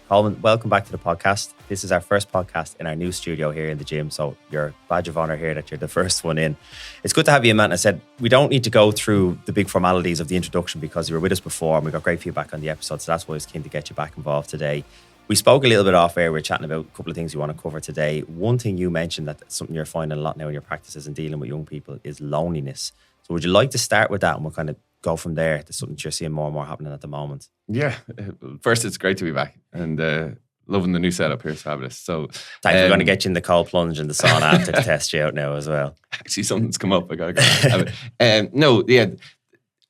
Colman, welcome back to the podcast. This is our first podcast in our new studio here in the gym. So your badge of honor here that you're the first one in. It's good to have you in, Matt. And I said, we don't need to go through the big formalities of the introduction because you were with us before and we got great feedback on the episode. So that's why I was keen to get you back involved today. We spoke a little bit off air. We were chatting about a couple of things you want to cover today. One thing you mentioned that's something you're finding a lot now in your practices and dealing with young people is loneliness. So would you like to start with that and we'll kind of go from there to something you're seeing more and more happening at the moment? Yeah. First, it's great to be back and loving the new setup here. It's fabulous. So thanks. We're going to get you in the cold plunge and the sauna after to test you out now as well. Actually, something's come up. I got to go. No, yeah.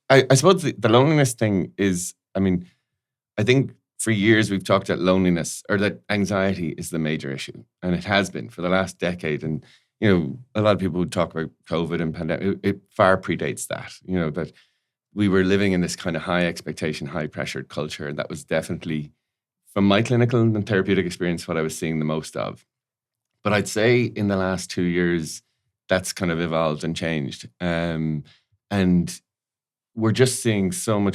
I suppose the loneliness thing is, I think for years we've talked about loneliness or that anxiety is the major issue. And it has been for the last decade. And, a lot of people would talk about COVID and pandemic. It far predates that, that we were living in this kind of high expectation, high pressured culture. And that was definitely, from my clinical and therapeutic experience, what I was seeing the most of. But I'd say in the last 2 years, that's kind of evolved and changed. And we're just seeing so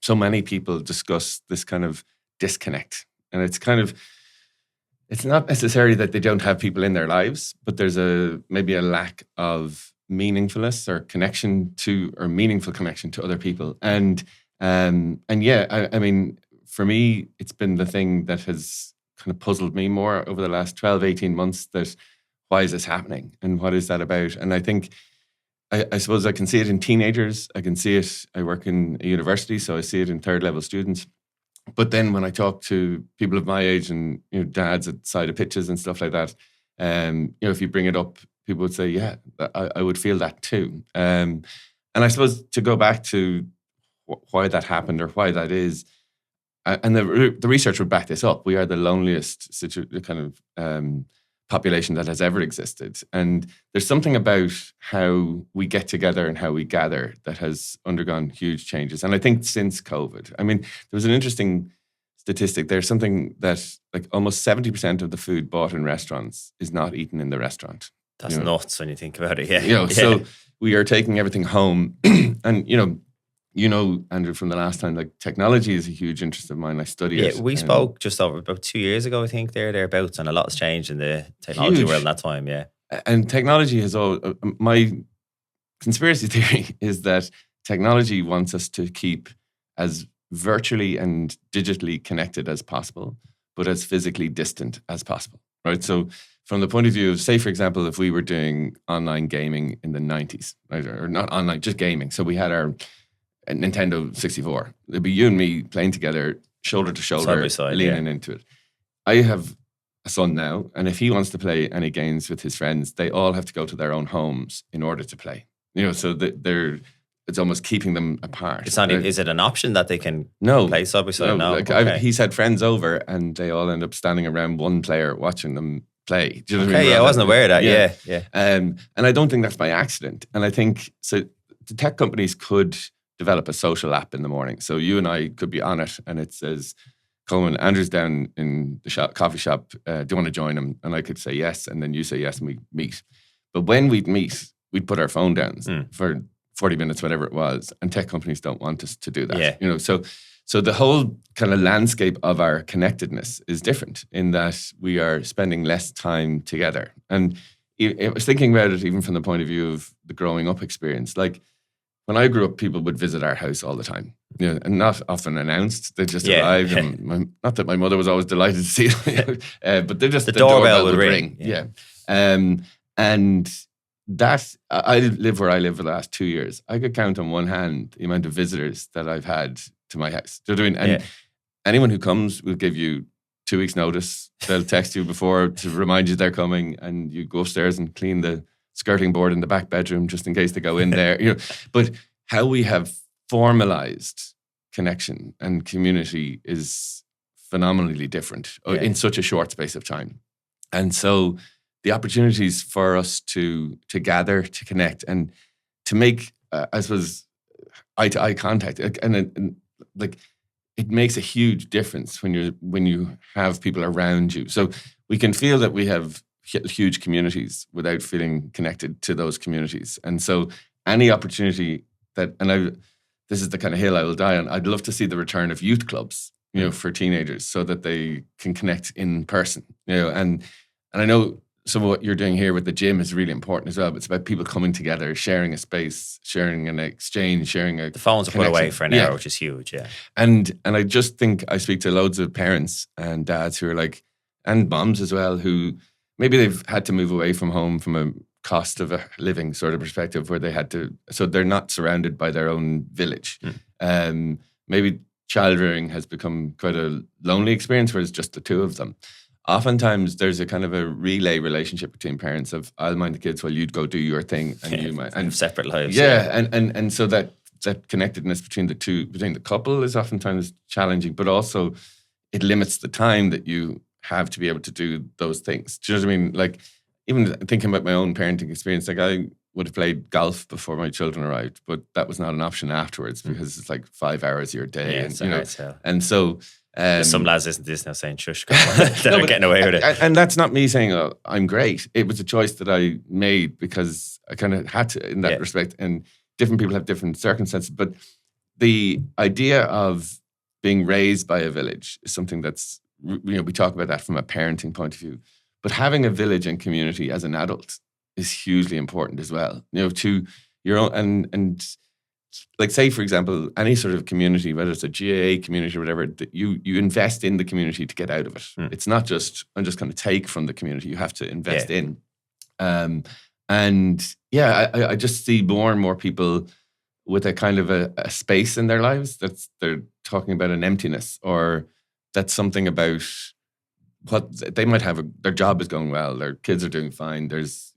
many people discuss this kind of disconnect. And it's not necessarily that they don't have people in their lives, but there's maybe a lack of meaningfulness or meaningful connection to other people. And yeah, for me, it's been the thing that has kind of puzzled me more over the last 12, 18 months, that why is this happening and what is that about? And I think, I suppose I can see it in teenagers. I can see it, I work in a university, so I see it in third level students. But then when I talk to people of my age and dads at side of pitches and stuff like that, if you bring it up, people would say, yeah, I would feel that too. And I suppose to go back to why that happened or why that is, and the research would back this up. We are the loneliest population that has ever existed. And there's something about how we get together and how we gather that has undergone huge changes. And I think since COVID, there was an interesting statistic. There's something that like almost 70% of the food bought in restaurants is not eaten in the restaurant. That's nuts when you think about it. Yeah. So we are taking everything home. And, Andrew, from the last time, like technology is a huge interest of mine. I study it. Yeah, we spoke just over about 2 years ago, I think, thereabouts, and a lot has changed in the technology world in that time, yeah. And technology has my conspiracy theory is that technology wants us to keep as virtually and digitally connected as possible, but as physically distant as possible, right? So from the point of view of, say, for example, if we were doing online gaming in the 90s, right? Or not online, just gaming. So we had our Nintendo 64. It'd be you and me playing together, shoulder to shoulder, side by side, leaning into it. I have a son now, and if he wants to play any games with his friends, they all have to go to their own homes in order to play. So it's almost keeping them apart. It's not. Is it an option that they can play side by side? No. Okay. He's had friends over, and they all end up standing around one player watching them play. Do you know what I mean? Yeah, I wasn't aware of that. Yeah. And I don't think that's by accident. And I think so. The tech companies could develop a social app in the morning. So you and I could be on it and it says, Colman, Andrew's down in the coffee shop. Do you want to join him? And I could say yes. And then you say yes and we meet. But when we'd meet, we'd put our phone down for 40 minutes, whatever it was. And tech companies don't want us to do that. Yeah. So the whole kind of landscape of our connectedness is different in that we are spending less time together. And I was thinking about it even from the point of view of the growing up experience. Like, when I grew up, people would visit our house all the time, and not often announced. They just arrived. And not that my mother was always delighted to see them, but the doorbell would ring. Yeah. And that, I live where I live for the last 2 years. I could count on one hand the amount of visitors that I've had to my house. And anyone who comes will give you 2 weeks' notice. They'll text you before to remind you they're coming, and you go upstairs and clean the skirting board in the back bedroom just in case they go in there. But how we have formalized connection and community is phenomenally different in such a short space of time. And so the opportunities for us to gather, to connect, and to make, I suppose, eye-to-eye contact, and it makes a huge difference when you have people around you. So we can feel that we have huge communities without feeling connected to those communities. And so any opportunity this is the kind of hill I will die on. I'd love to see the return of youth clubs for teenagers so that they can connect in person, and I know some of what you're doing here with the gym is really important as well, but it's about people coming together, sharing a space, sharing an exchange, sharing a The phones are put away for an hour, which is huge, And I just think I speak to loads of parents and dads who are like, and moms as well, who maybe they've had to move away from home from a cost of a living sort of perspective where they had to, so they're not surrounded by their own village. Maybe child rearing has become quite a lonely experience where it's just the two of them. Oftentimes there's a kind of a relay relationship between parents of I'll mind the kids while you'd go do your thing and you might, and separate lives. Yeah. And so that connectedness between the couple is oftentimes challenging, but also it limits the time that you have to be able to do those things. Do you know what I mean? Like even thinking about my own parenting experience, like I would have played golf before my children arrived, but that was not an option afterwards because it's like 5 hours of your day. And so some lads listen to this now saying, shush, they're getting away with it. And that's not me saying, oh, I'm great. It was a choice that I made because I kind of had to in that respect. And different people have different circumstances. But the idea of being raised by a village is something that's, we talk about that from a parenting point of view. But having a village and community as an adult is hugely important as well. To your own, and like say, for example, any sort of community, whether it's a GAA community or whatever, that you invest in the community to get out of it. It's not just, I'm just going to take from the community. You have to invest in. I just see more and more people with a kind of a space in their lives they're talking about an emptiness, or that's something about what they might have. Their job is going well. Their kids are doing fine. There's,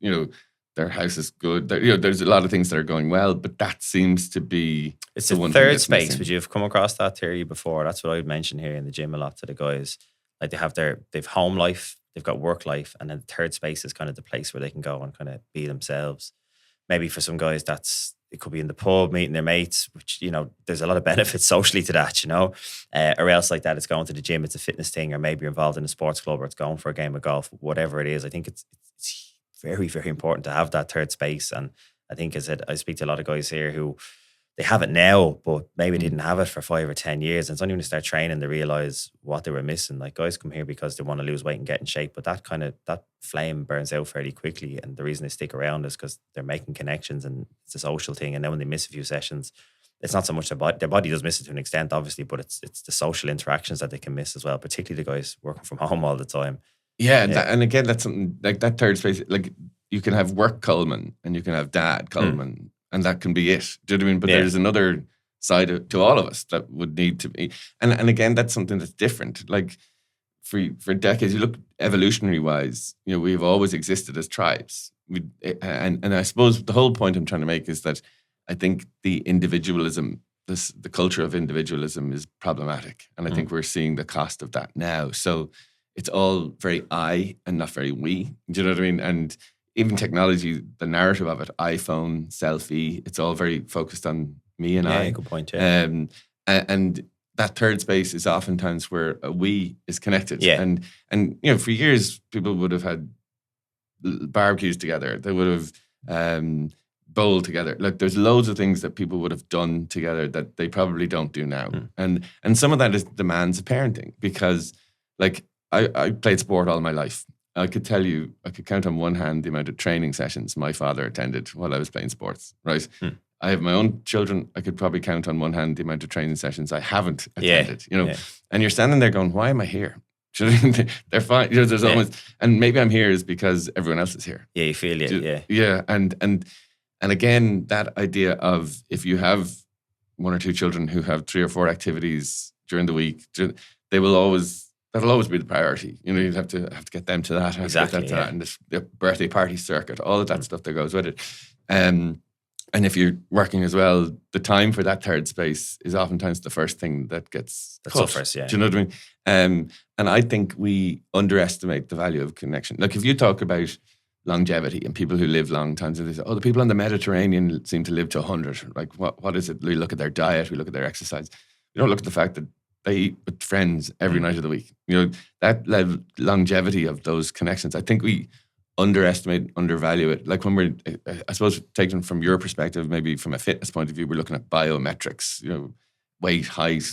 their house is good. There's a lot of things that are going well, but that seems to be it's the one third space. Missing. Would you have come across that theory before? That's what I would mention here in the gym a lot to the guys. Like they've home life, they've got work life, and then the third space is kind of the place where they can go and kind of be themselves. Maybe for some guys, it could be in the pub, meeting their mates, which, there's a lot of benefits socially to that, or else like that, it's going to the gym, it's a fitness thing, or maybe you're involved in a sports club, or it's going for a game of golf, whatever it is. I think it's very, very important to have that third space. And I think, as I speak to a lot of guys here who they have it now, but maybe didn't have it for 5 or 10 years. And it's only when they start training they realize what they were missing. Like guys come here because they want to lose weight and get in shape, but that flame burns out fairly quickly. And the reason they stick around is because they're making connections and it's a social thing. And then when they miss a few sessions, it's not so much their body does miss it to an extent, obviously, but it's the social interactions that they can miss as well, particularly the guys working from home all the time. Yeah. And again, that's something like that third space. Like you can have work Colman and you can have dad Colman. And that can be it. Do you know what I mean? But there's another side to all of us that would need to be. And again, that's something that's different. Like for decades, you look evolutionary wise, we've always existed as tribes. And I suppose the whole point I'm trying to make is that I think the individualism, the culture of individualism is problematic. And I think we're seeing the cost of that now. So it's all very I and not very we. Do you know what I mean? And even technology, the narrative of it, iPhone, selfie, it's all very focused on me and I. Good point, yeah. And that third space is oftentimes where a we is connected. Yeah. And for years, people would have had barbecues together. They would have bowled together. Like there's loads of things that people would have done together that they probably don't do now. And some of that is demands of parenting because like I played sport all my life. I could count on one hand the amount of training sessions my father attended while I was playing sports, right? I have my own children. I could probably count on one hand the amount of training sessions I haven't attended, And you're standing there going, why am I here? They're fine. There's almost, and maybe I'm here is because everyone else is here. Yeah, you feel it, yeah. Yeah, and again, that idea of if you have 1 or 2 children who have 3 or 4 activities during the week, that'll always be the priority. You'd have to get them to that, exactly, to that, and the birthday party circuit, all of that stuff that goes with it. And if you're working as well, the time for that third space is oftentimes the first thing that gets cut. Suffers, yeah. Do you know what I mean? And I think we underestimate the value of connection. Like if you talk about longevity and people who live long times, and they say, the people on the Mediterranean seem to live to 100. Like what is it? We look at their diet, we look at their exercise. We don't look at the fact that they eat with friends every night of the week. That longevity of those connections, I think we underestimate, undervalue it. Like when we're, I suppose, taken from your perspective, maybe from a fitness point of view, we're looking at biometrics, weight, height,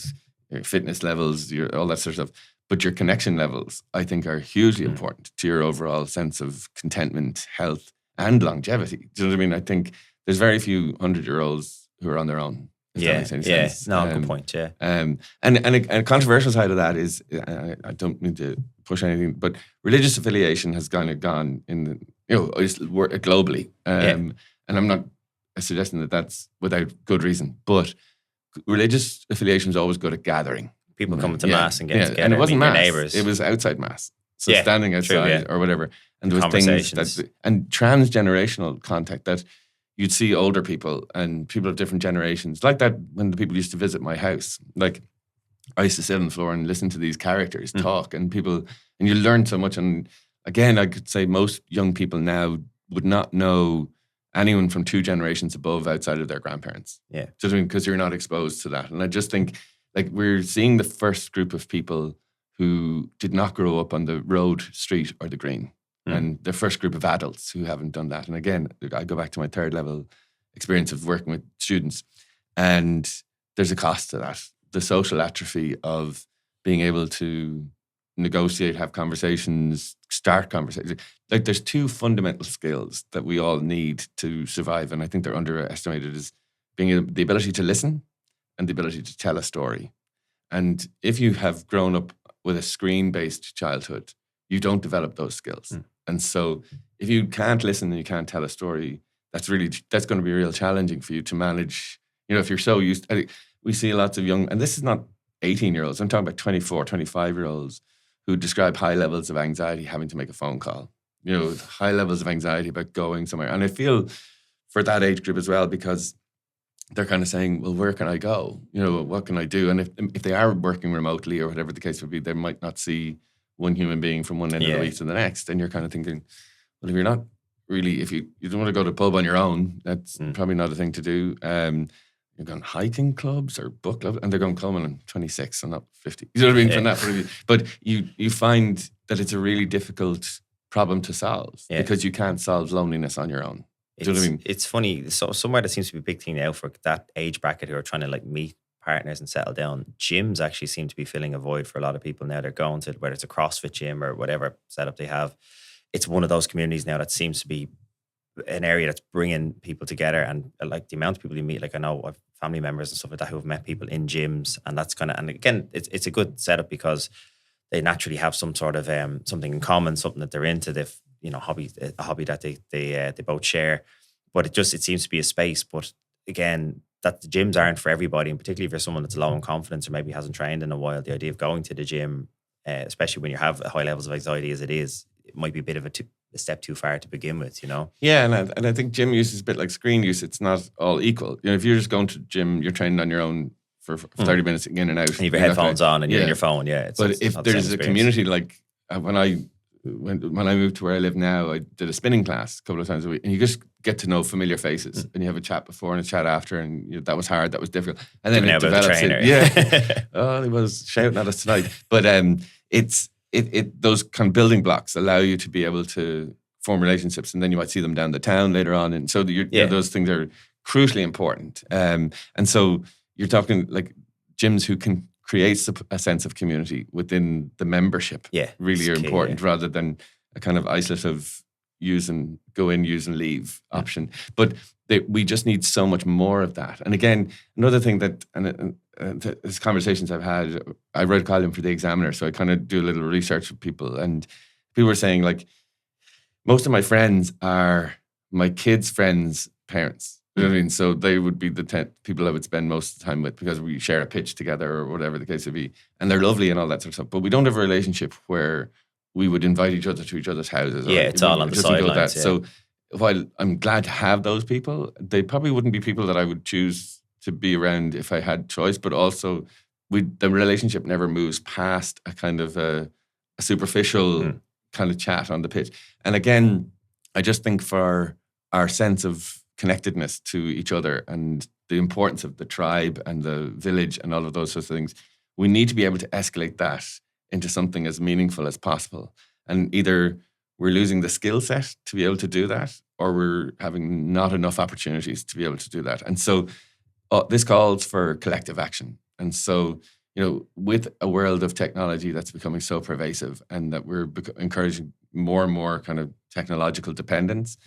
your fitness levels, all that sort of stuff. But your connection levels, I think, are hugely important to your overall sense of contentment, health, and longevity. Do you know what I mean? I think there's very few 100-year-olds who are on their own. If that makes any sense. No, good point. Yeah. And a controversial side of that is, I don't mean to push anything, but religious affiliation has kind of gone in, globally. And I'm not suggesting that that's without good reason, but religious affiliation is always good at gathering. People coming to mass and getting together. And it wasn't mass. Neighbors. It was outside mass. So standing outside or whatever. And there was things that, and transgenerational contact that you'd see older people and people of different generations. Like that when the people used to visit my house. Like I used to sit on the floor and listen to these characters talk and you learn so much. And again, I could say most young people now would not know anyone from 2 generations above outside of their grandparents. Yeah. Just because you're not exposed to that. And I just think like we're seeing the first group of people who did not grow up on the road, street, or the green. And the first group of adults who haven't done that. And again, I go back to my 3rd level experience of working with students. And there's a cost to that. The social atrophy of being able to negotiate, have conversations, start conversations. Like there's 2 fundamental skills that we all need to survive. And I think they're underestimated is being the ability to listen and the ability to tell a story. And if you have grown up with a screen-based childhood, you don't develop those skills. And so if you can't listen and you can't tell a story, that's going to be real challenging for you to manage. If you're so used, we see lots of young, and this is not 18-year-olds, I'm talking about 24, 25-year-olds who describe high levels of anxiety having to make a phone call, high levels of anxiety about going somewhere. And I feel for that age group as well, because they're kind of saying, well, where can I go? What can I do? And if they are working remotely or whatever the case would be, they might not see one human being from one end of the week to the next. And you're kind of thinking, well, if you're not really, if you don't want to go to a pub on your own, that's probably not a thing to do. You're going hiking clubs or book clubs, and they're going Colman, I'm 26, I'm not 50. You know what I mean? From that point of view. But you find that it's a really difficult problem to solve because you can't solve loneliness on your own. Do you know what I mean? It's funny. So somewhere that seems to be a big thing now for that age bracket who are trying to like meet partners and settle down. Gyms actually seem to be filling a void for a lot of people now. They're going to, whether it's a CrossFit gym or whatever setup they have. It's one of those communities now that seems to be an area that's bringing people together, and like the amount of people you meet, like I know I've family members and stuff like that who have met people in gyms, and that's kind of, and again, it's a good setup because they naturally have some sort of something in common, something that they're into, they've a hobby that they both share. But it seems to be a space. But again, that the gyms aren't for everybody, and particularly if you're someone that's low in confidence or maybe hasn't trained in a while, the idea of going to the gym, especially when you have high levels of anxiety as it might be a bit of a step too far to begin with, Yeah, and I think gym use is a bit like screen use. It's not all equal. If you're just going to gym, you're training on your own for 30 minutes in and out. And you have your headphones on and you're in your phone, But if there's a community like when I moved to where I live now, I did a spinning class a couple of times a week, and you just get to know familiar faces, and you have a chat before and a chat after, and that was hard, that was difficult, and then it develops. He was shouting at us tonight, but it's those kind of building blocks allow you to be able to form relationships, and then you might see them down the town later on, and so those things are crucially important. And so you're talking like gyms who can create a sense of community within the membership. Really are important rather than a kind of isolative go in, use and leave option. But we just need so much more of that. And again, another thing that, these conversations I've had, I wrote a column for the Examiner, so I kind of do a little research with people, and people were saying like, most of my friends are my kids' friends' parents. You know what I mean? So they would be the people I would spend most of the time with because we share a pitch together or whatever the case would be. And they're lovely and all that sort of stuff. But we don't have a relationship where we would invite each other to each other's houses. It's all on the sidelines. So while I'm glad to have those people, they probably wouldn't be people that I would choose to be around if I had choice. But also, the relationship never moves past a kind of a superficial kind of chat on the pitch. And again, I just think for our sense of connectedness to each other and the importance of the tribe and the village and all of those sorts of things, we need to be able to escalate that into something as meaningful as possible. And either we're losing the skill set to be able to do that, or we're having not enough opportunities to be able to do that. And so this calls for collective action. And so, with a world of technology that's becoming so pervasive and that we're encouraging more and more kind of technological dependence,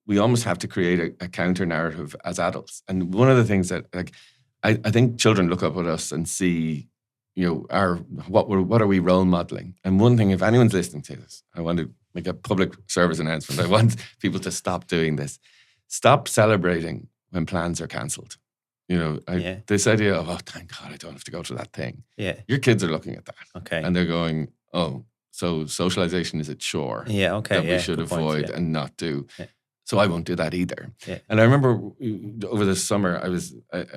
we almost have to create a counter narrative as adults. And one of the things that I think children look up at us and see, what are we role modeling? And one thing, if anyone's listening to this, I want to make a public service announcement. I want people to stop doing this. Stop celebrating when plans are cancelled. This idea of, oh, thank God I don't have to go to that thing. Yeah. Your kids are looking at that. Okay. And they're going, oh, so socialization is a chore that we should avoid and not do. Yeah. So I won't do that either. Yeah. And I remember over the summer,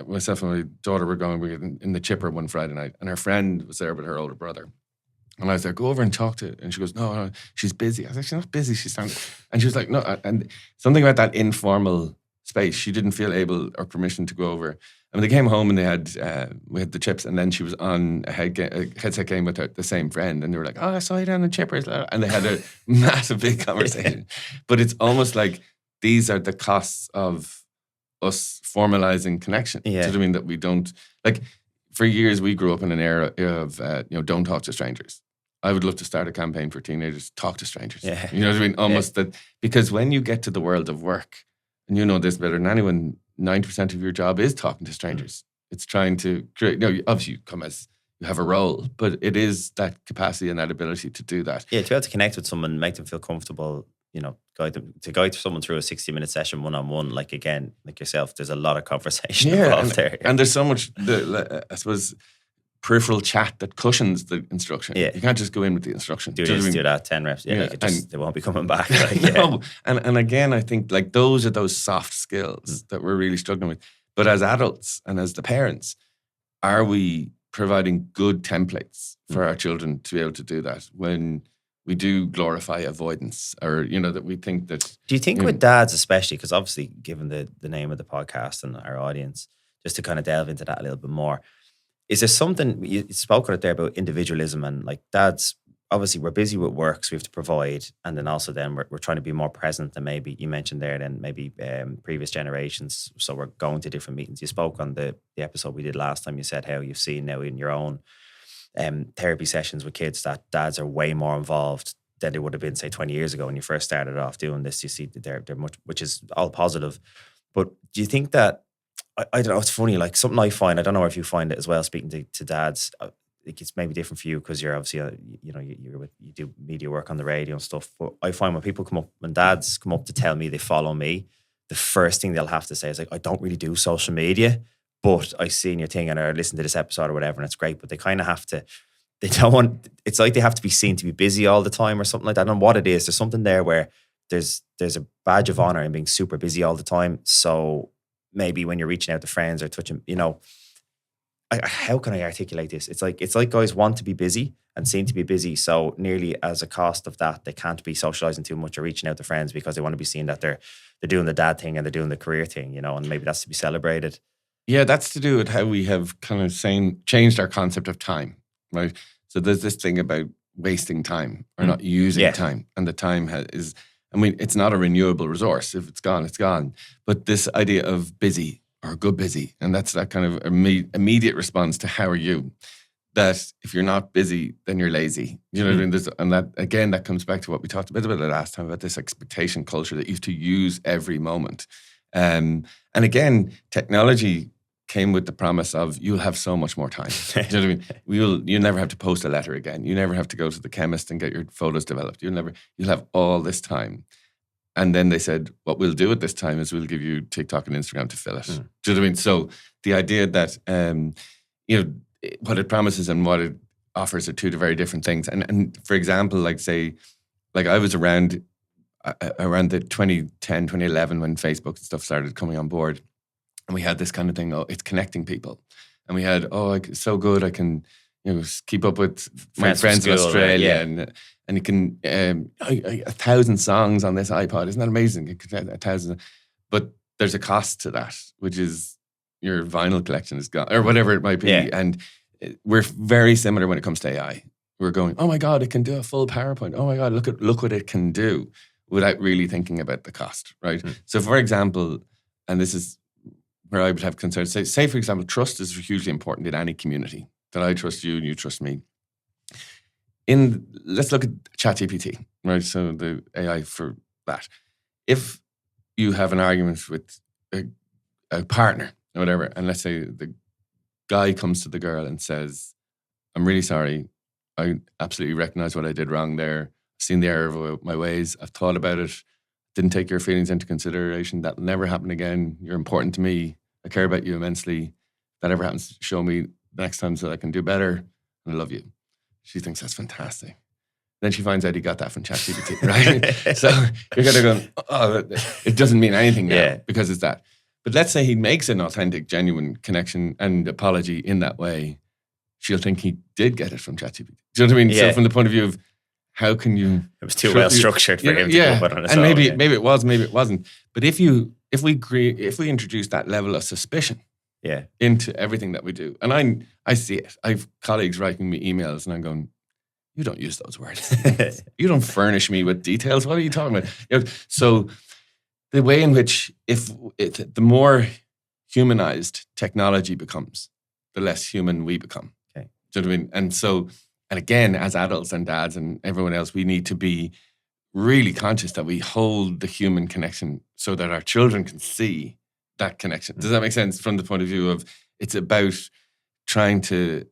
myself and my daughter were in the Chipper one Friday night, and her friend was there with her older brother. And I was like, go over and talk to her. And she goes, no, she's busy. I was like, she's not busy. She's standing. And she was like, no. And something about that informal space, she didn't feel able or permission to go over. And they came home and we had the chips, and then she was on a headset game with the same friend, and they were like, oh, I saw you down the Chippers. And they had a massive big conversation. But it's almost like, these are the costs of us formalizing connection. Yeah. Do you know what I mean? That we don't, like, for years we grew up in an era of, don't talk to strangers. I would love to start a campaign for teenagers, talk to strangers. Yeah. You know what I mean? Almost that, because when you get to the world of work, and you know this better than anyone, 90% of your job is talking to strangers. It's trying to create, obviously you have a role, but it is that capacity and that ability to do that. Yeah, to be able to connect with someone, make them feel comfortable, guide someone through a 60-minute session one-on-one, like yourself, there's a lot of conversation involved there. And there's so much, I suppose, peripheral chat that cushions the instruction. Yeah. You can't just go in with the instruction. Do that, 10 reps. Yeah, they won't be coming back. No. And again, I think those are those soft skills that we're really struggling with. But as adults and as the parents, are we providing good templates for our children to be able to do that when we do glorify avoidance, or, that we think that... Do you think with dads especially, because obviously given the name of the podcast and our audience, just to kind of delve into that a little bit more, is there something, you spoke on it there about individualism, and like dads, obviously we're busy with work, so we have to provide, and then also then we're trying to be more present than maybe you mentioned there than maybe previous generations, so we're going to different meetings. You spoke on the episode we did last time, you said how you've seen now in your own therapy sessions with kids that dads are way more involved than they would have been, say, 20 years ago when you first started off doing this. You see they're much, which is all positive. But do you think that, I don't know, it's funny, like something I find, I don't know if you find it as well, speaking to dads, it's maybe different for you because you're obviously, you do media work on the radio and stuff. But I find when dads come up to tell me they follow me, the first thing they'll have to say is like, I don't really do social media, but I seen your thing and I listened to this episode or whatever, and it's great. But they kind of have to, they don't want, it's like they have to be seen to be busy all the time or something like that. I don't know what it is. There's something there where there's a badge of honor in being super busy all the time. So maybe when you're reaching out to friends or touching, how can I articulate this? It's like guys want to be busy and seem to be busy. So nearly as a cost of that, they can't be socializing too much or reaching out to friends because they want to be seen that they're doing the dad thing and they're doing the career thing, and maybe that's to be celebrated. Yeah, that's to do with how we have kind of changed our concept of time, right? So there's this thing about wasting time or not using time. And the time is, it's not a renewable resource. If it's gone, it's gone. But this idea of busy or good busy, and that's that kind of immediate response to how are you? That if you're not busy, then you're lazy. You know what I mean? And that, again, that comes back to what we talked about the last time, about this expectation culture that you have to use every moment. And again, technology came with the promise of you'll have so much more time. Do you know what I mean? You'll never have to post a letter again. You never have to go to the chemist and get your photos developed. You'll have all this time. And then they said, what we'll do at this time is we'll give you TikTok and Instagram to fill it. Do you know what I mean? So the idea that, what it promises and what it offers are two very different things. And for example, I was around the 2010, 2011 when Facebook and stuff started coming on board. And we had this kind of thing, it's connecting people. And we had, it's so good, I can keep up with my friends in Australia. And you can, 1,000 songs on this iPod. Isn't that amazing? 1,000. But there's a cost to that, which is your vinyl collection is gone, or whatever it might be. Yeah. And we're very similar when it comes to AI. We're going, oh my God, it can do a full PowerPoint. Oh my God, look what it can do, without really thinking about the cost, right? So for example, and this is where I would have concerns, say for example, trust is hugely important in any community. that I trust you and you trust me. Let's look at ChatGPT, right? So the AI for that. If you have an argument with a partner or whatever, and let's say the guy comes to the girl and says, I'm really sorry. I absolutely recognize what I did wrong there. I've seen the error of my ways. I've thought about it. Didn't take your feelings into consideration. That'll never happen again. You're important to me. I care about you immensely. If that ever happens, show me next time so that I can do better. And I love you. She thinks that's fantastic. Then she finds out he got that from ChatGPT, right? So you're going to go, oh, it doesn't mean anything now because it's that. But let's say he makes an authentic, genuine connection and apology in that way. She'll think he did get it from ChatGPT. Do you know what I mean? So from the point of view of how can you... It was too well structured for him to go put on his own. And maybe it was, maybe it wasn't. But if we introduce that level of suspicion into everything that we do, and I see it. I have colleagues writing me emails and I'm going, you don't use those words. You don't furnish me with details. What are you talking about? So the way in which the more humanized technology becomes, the less human we become. Okay. Do you know what I mean? And again, as adults and dads and everyone else, we need to be really conscious that we hold the human connection so that our children can see that connection. Does that make sense from the point of view of it's about trying to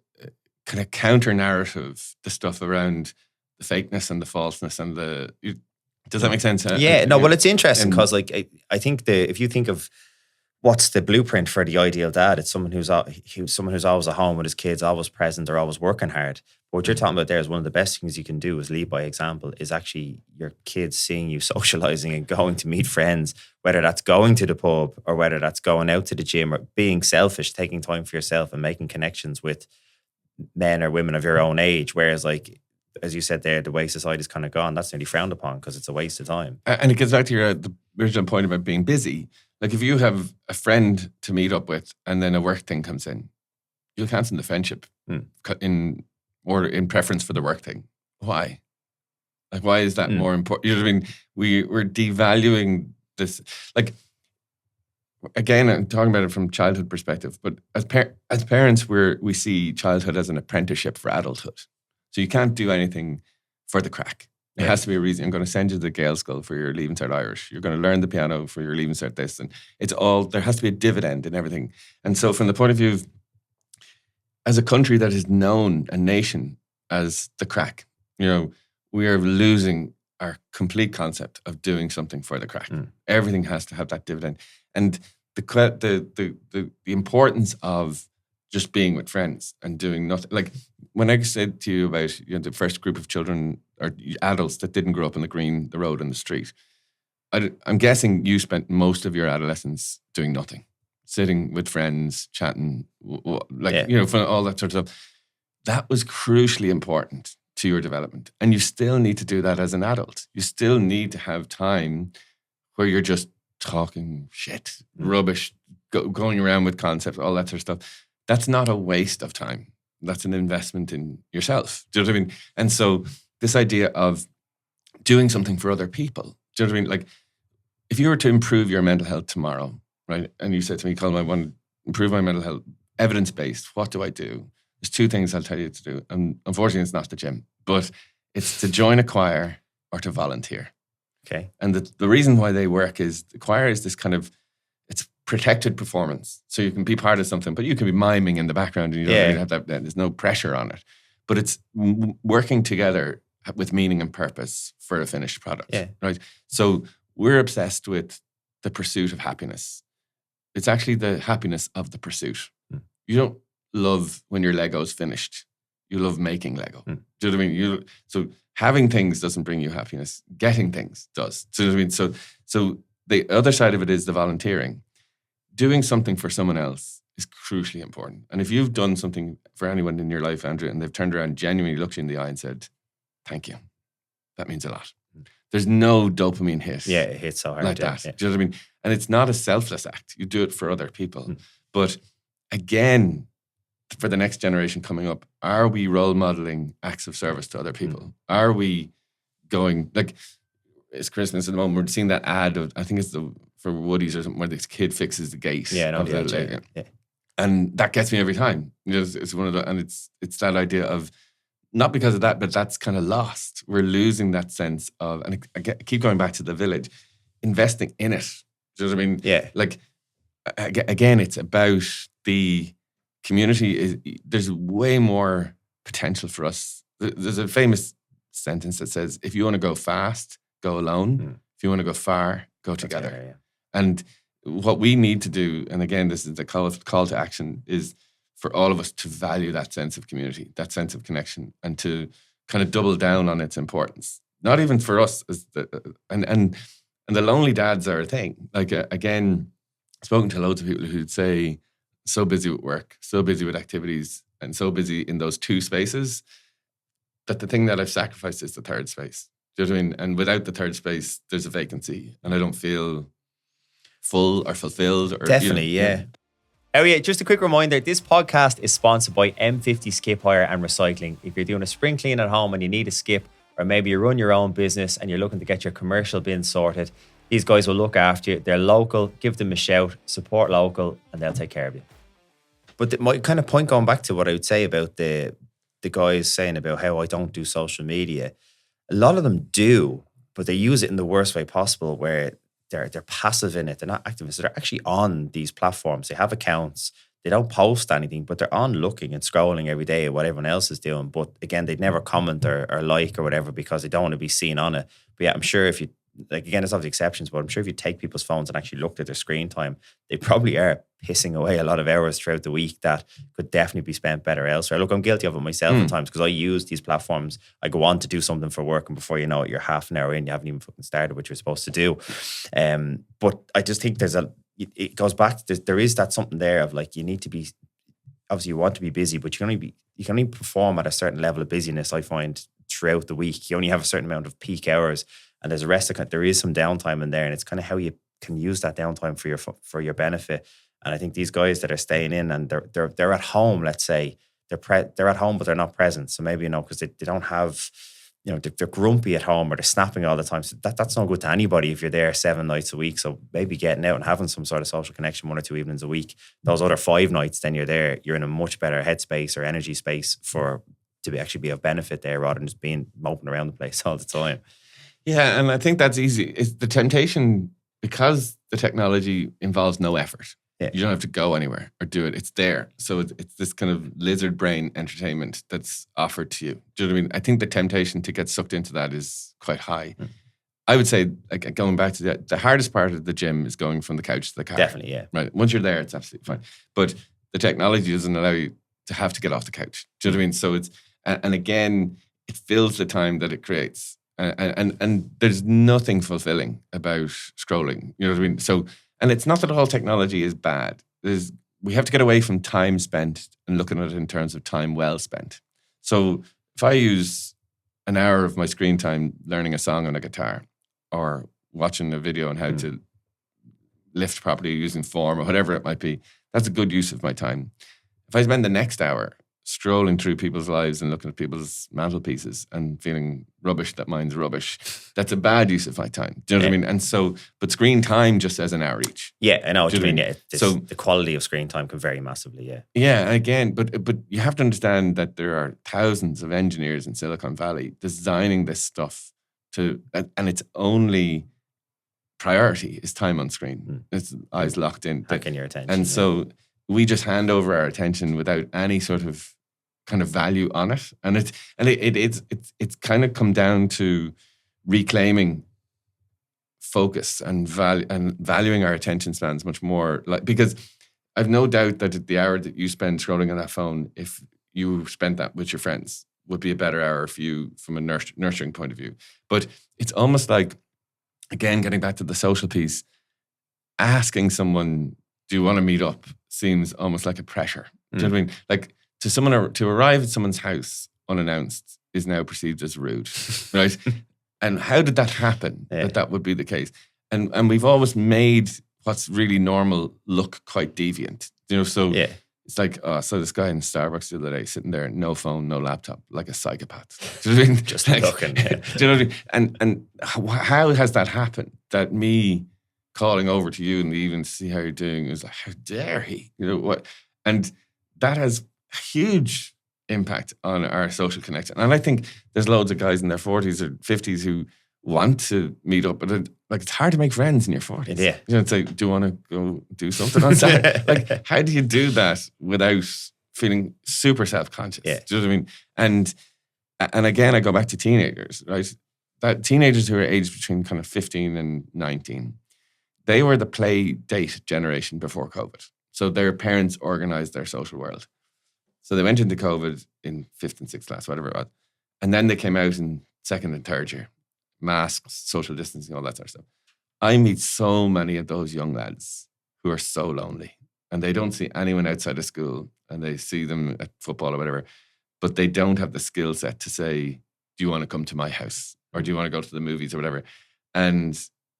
kind of counter narrative the stuff around the fakeness and the falseness and does that make sense? Well, it's interesting because I think if you think of what's the blueprint for the ideal dad, it's someone who's always at home with his kids, always present, they're always working hard. But what you're talking about there is one of the best things you can do is lead by example, is actually your kids seeing you socializing and going to meet friends, whether that's going to the pub or whether that's going out to the gym or being selfish, taking time for yourself and making connections with men or women of your own age. Whereas as you said there, the way society's kind of gone, that's nearly frowned upon because it's a waste of time. And it gets back to the original point about being busy. Like if you have a friend to meet up with and then a work thing comes in, you'll cancel the friendship in preference for the work thing. Why? Like, why is that more important? You know what I mean? We're devaluing this. Like, again, I'm talking about it from childhood perspective, but as parents, we see childhood as an apprenticeship for adulthood. So you can't do anything for the crack. It has to be a reason. I'm going to send you to the Gael School for your Leaving Cert Irish. You're going to learn the piano for your Leaving Cert this. And there has to be a dividend in everything. And so from the point of view of, as a country that is known, a nation, as the crack, we are losing our complete concept of doing something for the crack. Everything has to have that dividend. And the importance of just being with friends and doing nothing. Like when I said to you about the first group of children or adults that didn't grow up on the road and the street, I'm guessing you spent most of your adolescence doing nothing, sitting with friends, chatting, for all that sort of stuff. That was crucially important to your development. And you still need to do that as an adult. You still need to have time where you're just talking shit, rubbish, going around with concepts, all that sort of stuff. That's not a waste of time. That's an investment in yourself. Do you know what I mean? And so this idea of doing something for other people, do you know what I mean? Like if you were to improve your mental health tomorrow, right? And you said to me, Colman, I want to improve my mental health, evidence-based, what do I do? There's two things I'll tell you to do. And unfortunately, it's not the gym, but it's to join a choir or to volunteer. Okay. And the reason why they work is the choir is this kind of, it's protected performance. So you can be part of something, but you can be miming in the background and you don't really have that. There's no pressure on it. But it's working together with meaning and purpose for a finished product. Yeah. Right. So we're obsessed with the pursuit of happiness. It's actually the happiness of the pursuit. You don't love when your Lego's finished. You love making Lego. Do you know what I mean? So having things doesn't bring you happiness. Getting things does. Do you know what I mean? So the other side of it is the volunteering. Doing something for someone else is crucially important. And if you've done something for anyone in your life, Andrew, and they've turned around, genuinely looked you in the eye and said, thank you, that means a lot. There's no dopamine hit. Yeah, it hits so hard. Like that. Yeah. Do you know what I mean? And it's not a selfless act. You do it for other people. But again, for the next generation coming up, are we role modeling acts of service to other people? Are we going, like, it's Christmas at the moment, we're seeing that ad of, I think it's for Woody's or something, where this kid fixes the gate. Yeah, no, of the yeah. And that gets me every time. It's one of the, and it's that idea of, not because of that, but that's kind of lost. We're losing that sense of, and I keep going back to the village, investing in it. Do you know what I mean? Yeah. Like, again, it's about the community. There's way more potential for us. There's a famous sentence that says, if you want to go fast, go alone. If you want to go far, go together. Yeah. And what we need to do, and again, this is the call to action, is for all of us to value that sense of community, that sense of connection, and to kind of double down on its importance. Not even for us, and the lonely dads are a thing. Like, again, I've spoken to loads of people who'd say, so busy with work, so busy with activities, and so busy in those two spaces, that the thing that I've sacrificed is the third space. Do you know what I mean? And without the third space, there's a vacancy, and I don't feel full or fulfilled. Or, definitely, yeah. Oh yeah, just a quick reminder, this podcast is sponsored by M50 Skip Hire and Recycling. If you're doing a spring clean at home and you need a skip, or maybe you run your own business and you're looking to get your commercial bin sorted, these guys will look after you. They're local, give them a shout, support local, and they'll take care of you. But my kind of point, going back to what I would say about the guys saying about how I don't do social media, a lot of them do, but they use it in the worst way possible, where they're passive in it. They're not active. So they're actually on these platforms. They have accounts. They don't post anything, but they're on looking and scrolling every day at what everyone else is doing. But again, they'd never comment or like or whatever, because they don't want to be seen on it. But yeah, I'm sure if you, like, again, there's obviously exceptions, but I'm sure if you take people's phones and actually looked at their screen time, they probably are pissing away a lot of hours throughout the week that could definitely be spent better elsewhere. Look, I'm guilty of it myself at times, because I use these platforms. I go on to do something for work, and before you know it, you're half an hour in, you haven't even fucking started what you're supposed to do. But I just think it goes back to, there is that something there of, like, you need to be, obviously you want to be busy, but you can only perform at a certain level of busyness, I find, throughout the week. You only have a certain amount of peak hours, and there's a rest of, there is some downtime in there, and it's kind of how you can use that downtime for your benefit. And I think these guys that are staying in and they're at home, let's say, they're at home but they're not present. So maybe, because they don't have, they're grumpy at home, or they're snapping all the time. So that's not good to anybody if you're there 7 nights a week. So maybe getting out and having some sort of social connection 1 or 2 evenings a week. Those other 5 nights, then you're in a much better headspace or energy space to actually be of benefit there, rather than just being moping around the place all the time. Yeah, and I think that's easy. It's the temptation, because the technology involves no effort. Yeah. You don't have to go anywhere or do it. It's there. So it's this kind of lizard brain entertainment that's offered to you. Do you know what I mean? I think the temptation to get sucked into that is quite high. I would say, like, going back to that, the hardest part of the gym is going from the couch to the car. Definitely, yeah. Right. Once you're there, it's absolutely fine. But the technology doesn't allow you to have to get off the couch. Do you know what I mean? So it's, and again, it fills the time that it creates. And there's nothing fulfilling about scrolling. You know what I mean? So, and it's not that all technology is bad. We have to get away from time spent and looking at it in terms of time well spent. So if I use an hour of my screen time learning a song on a guitar, or watching a video on how to lift properly using form, or whatever it might be, that's a good use of my time. If I spend the next hour scrolling through people's lives and looking at people's mantelpieces and feeling rubbish that mine's rubbish, that's a bad use of my time. Do you know what I mean? And so, but screen time just says an hour each. Yeah, I know what you mean. Yeah, so the quality of screen time can vary massively. Yeah. Yeah, and again, but you have to understand that there are thousands of engineers in Silicon Valley designing this stuff and its only priority is time on screen. It's eyes locked in. Hacking your attention. And so we just hand over our attention without any sort of kind of value on it. And it's kind of come down to reclaiming focus and valuing our attention spans much more, because I've no doubt that the hour that you spend scrolling on that phone, if you spent that with your friends, would be a better hour for you from a nurturing point of view. But it's almost like, again, getting back to the social piece, asking someone, do you want to meet up, seems almost like a pressure. Do you know what I mean? Like, to arrive at someone's house unannounced is now perceived as rude, right? And how did that happen? That would be the case. And we've always made what's really normal look quite deviant. So it's like, so this guy in Starbucks the other day sitting there, no phone, no laptop, like a psychopath. Do you know what I mean? Just like, looking. Do you know what I mean? And how has that happened? That me calling over to you in the evening to see how you're doing is like, how dare he? You know what? And that has huge impact on our social connection. And I think there's loads of guys in their 40s or 50s who want to meet up, but it's hard to make friends in your 40s. Yeah. It's like, do you want to go do something on Saturday? Like, how do you do that without feeling super self-conscious? Yeah. Do you know what I mean? And again, I go back to teenagers, right? That teenagers who are aged between kind of 15 and 19, they were the play date generation before COVID. So their parents organized their social world. So they went into COVID in 5th and 6th class, whatever it was. And then they came out in 2nd and 3rd year. Masks, social distancing, all that sort of stuff. I meet so many of those young lads who are so lonely and they don't see anyone outside of school and they see them at football or whatever, but they don't have the skill set to say, do you want to come to my house? Or do you want to go to the movies or whatever? And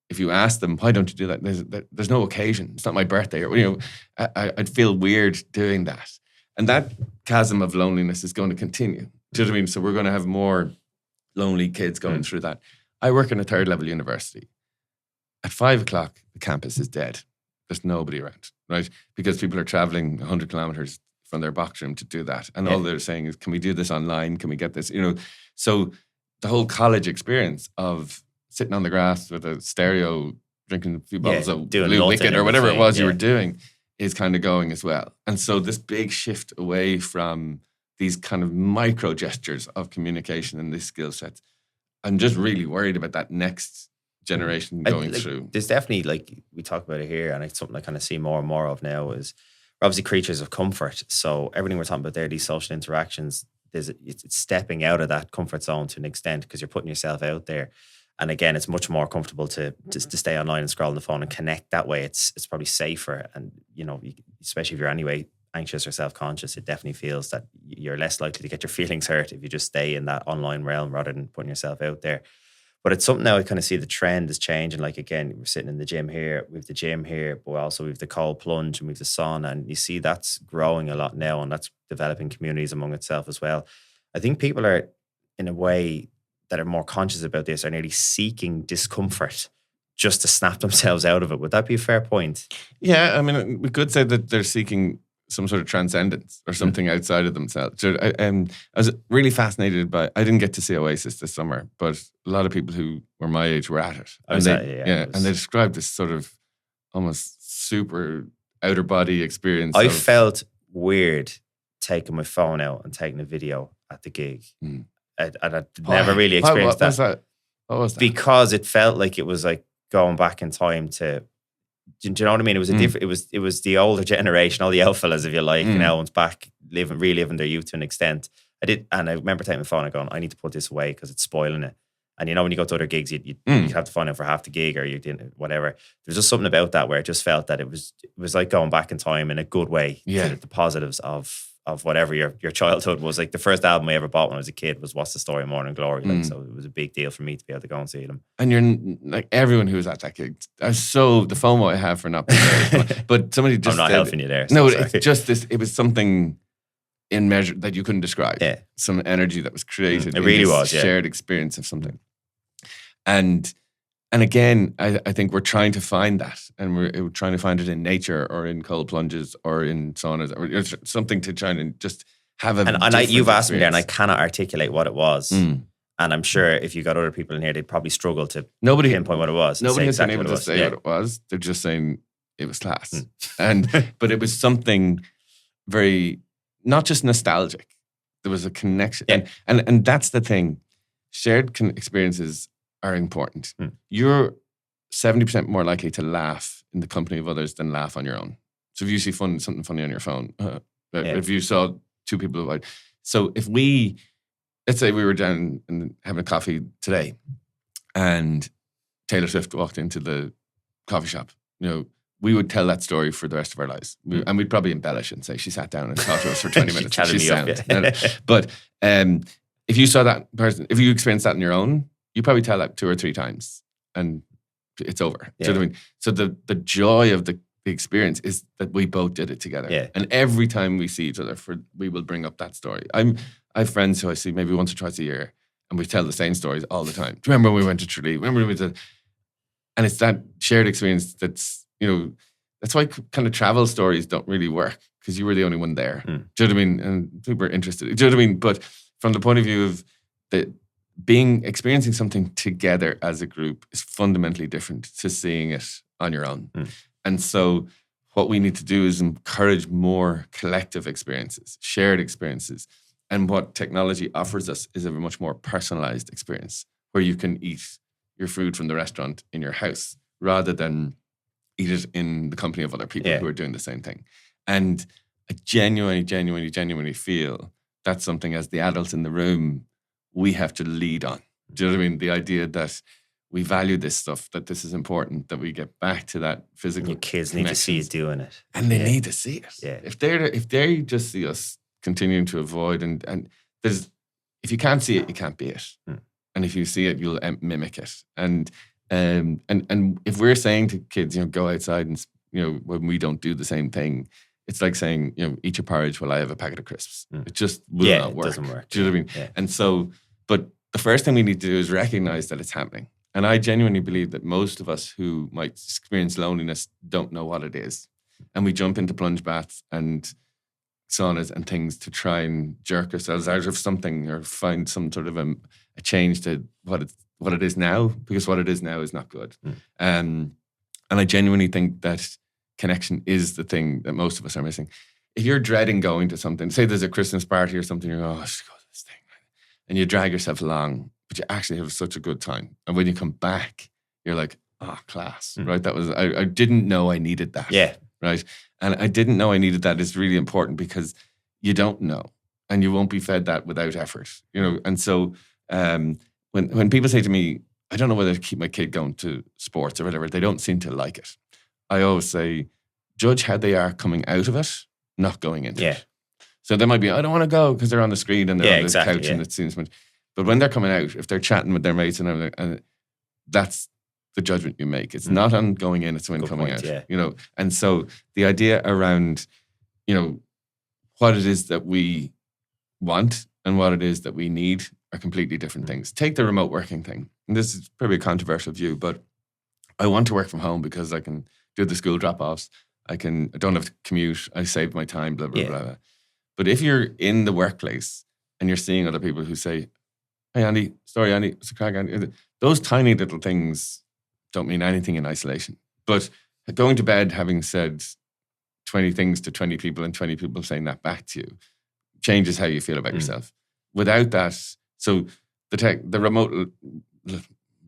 if you ask them, why don't you do that? There's no occasion. It's not my birthday. Or, I'd feel weird doing that. And that chasm of loneliness is going to continue. Do you know what I mean? So we're going to have more lonely kids going through that. I work in a 3rd level university. At 5 o'clock, the campus is dead. There's nobody around, right? Because people are traveling 100 kilometers from their box room to do that. And all they're saying is, can we do this online? Can we get this? So the whole college experience of sitting on the grass with a stereo, drinking a few bottles of Blue Wicked or whatever it was you were doing is kind of going as well. And so this big shift away from these kind of micro gestures of communication and these skill sets, I'm just really worried about that next generation going through. There's definitely, like we talk about it here, and it's something I kind of see more and more of now, is we're obviously creatures of comfort. So everything we're talking about there, these social interactions, it's stepping out of that comfort zone to an extent because you're putting yourself out there. And again, it's much more comfortable to stay online and scroll on the phone and connect that way. It's probably safer. And, especially if you're anyway anxious or self-conscious, it definitely feels that you're less likely to get your feelings hurt if you just stay in that online realm rather than putting yourself out there. But it's something now I kind of see the trend is changing. Like, again, we're sitting in the gym here, we have the gym here, but also we have the cold plunge and we have the sauna. And you see that's growing a lot now, and that's developing communities among itself as well. I think people are, in a way, that are more conscious about this are nearly seeking discomfort just to snap themselves out of it. Would that be a fair point? Yeah, I mean, we could say that they're seeking some sort of transcendence or something outside of themselves. So I was really fascinated by, I didn't get to see Oasis this summer, but a lot of people who were my age were at it. And they described this sort of almost super outer body experience. I felt weird taking my phone out and taking a video at the gig. I'd never really experienced that. What was that? Because it felt like it was like going back in time to, do you know what I mean? It was a different. It was the older generation, all the old fellas, if you like, one's back reliving their youth to an extent. And I remember taking my phone and going, I need to put this away because it's spoiling it. And when you go to other gigs, you have to phone in for half the gig or you didn't, whatever. There's just something about that where it just felt that it was like going back in time in a good way. Yeah. To the positives of whatever your childhood was. Like the first album I ever bought when I was a kid was What's the Story of Morning Glory. Like, so it was a big deal for me to be able to go and see them. And you're like, everyone who was at that gig, the FOMO I have for not being there. But somebody just I'm not helping you there. So no, it's just this, it was something in measure that you couldn't describe. Yeah. Some energy that was created. It really was, shared experience of something. And again, I think we're trying to find that, and we're trying to find it in nature or in cold plunges or in saunas or something to try and just have a. And you've asked me there, and I cannot articulate what it was. And I'm sure if you got other people in here, they'd probably struggle to pinpoint what it was. Nobody has been able to say what it was. They're just saying it was class, but it was something very not just nostalgic. There was a connection, and that's the thing. Shared experiences are important. You're 70% more likely to laugh in the company of others than laugh on your own. So if you see something funny on your phone, if you saw two people, so if let's say we were down and having a coffee today, and Taylor Swift walked into the coffee shop, we would tell that story for the rest of our lives, and we'd probably embellish and say she sat down and talked to us for 20 minutes. She's sound. But if you saw that person, if you experienced that on your own, you probably tell that 2 or 3 times and it's over. Yeah. Do you know what I mean? So the joy of the experience is that we both did it together. Yeah. And every time we see each other, we will bring up that story. I have friends who I see maybe once or twice a year, and we tell the same stories all the time. Do you remember when we went to Tralee? Remember when we did? And it's that shared experience that's, that's why kind of travel stories don't really work, because you were the only one there. Do you know what I mean? And people were interested. Do you know what I mean? But from the point of view of experiencing something together as a group is fundamentally different to seeing it on your own. And so what we need to do is encourage more collective experiences, shared experiences. And what technology offers us is a much more personalized experience where you can eat your food from the restaurant in your house rather than eat it in the company of other people who are doing the same thing. And I genuinely feel that's something as the adults in the room, we have to lead on. Do you know what I mean? The idea that we value this stuff, that this is important, that we get back to that physical. Your kids need to see you doing it. And they need to see it. Yeah. If they just see us continuing to avoid and there's, if you can't see it, you can't be it. And if you see it, you'll mimic it. And if we're saying to kids, go outside and, when we don't do the same thing, it's like saying, eat your porridge while I have a packet of crisps. It just will not work. It doesn't work. Do you know what I mean? Yeah. And so, but the first thing we need to do is recognize that it's happening. And I genuinely believe that most of us who might experience loneliness don't know what it is. And we jump into plunge baths and saunas and things to try and jerk ourselves out of something or find some sort of a change to what it is now, because what it is now is not good. And I genuinely think that connection is the thing that most of us are missing. If you're dreading going to something, say there's a Christmas party or something, you're I should go to this thing. And you drag yourself along, but you actually have such a good time. And when you come back, you're like, class, right? That was, I didn't know I needed that. Yeah. Right. And I didn't know I needed that is really important because you don't know and you won't be fed that without effort, And so when people say to me, I don't know whether to keep my kid going to sports or whatever, they don't seem to like it. I always say, judge how they are coming out of it, not going into it. So they might be, I don't want to go because they're on the screen and they're on the couch and it seems much. But when they're coming out, if they're chatting with their mates and everything, and that's the judgment you make. It's not on going in, it's when coming out. And so the idea around, what it is that we want and what it is that we need are completely different things. Take the remote working thing. And this is probably a controversial view, but I want to work from home because I can do the school drop-offs. I don't have to commute. I save my time, blah, blah, blah. But if you're in the workplace and you're seeing other people who say, hey, Andy, sorry, Andy, it's a crack, Andy. Those tiny little things don't mean anything in isolation. But going to bed having said 20 things to 20 people and 20 people saying that back to you changes how you feel about yourself. Without that, so the remote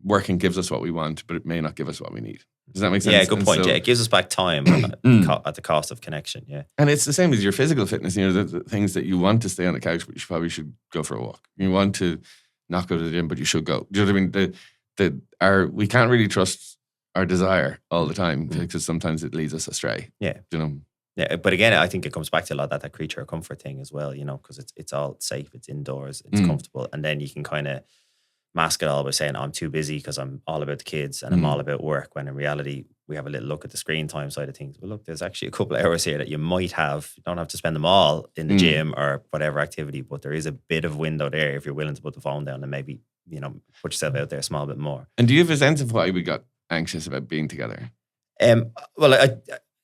working gives us what we want, but it may not give us what we need. Does that make sense? Yeah, good point. It gives us back time at the cost of connection. Yeah. And it's the same as your physical fitness. The things that you want to stay on the couch, but you probably should go for a walk. You want to not go to the gym, but you should go. Do you know what I mean? We can't really trust our desire all the time because sometimes it leads us astray. Yeah. Yeah, but again, I think it comes back to a lot of that creature of comfort thing as well, because it's all safe, it's indoors, it's comfortable. And then you can kind of mask it all by saying, I'm too busy because I'm all about the kids and I'm all about work, when in reality, we have a little look at the screen time side of things. Well, look, there's actually a couple of hours here that you might have. You don't have to spend them all in the gym or whatever activity, but there is a bit of window there if you're willing to put the phone down and maybe, put yourself out there a small bit more. And do you have a sense of why we got anxious about being together? Well,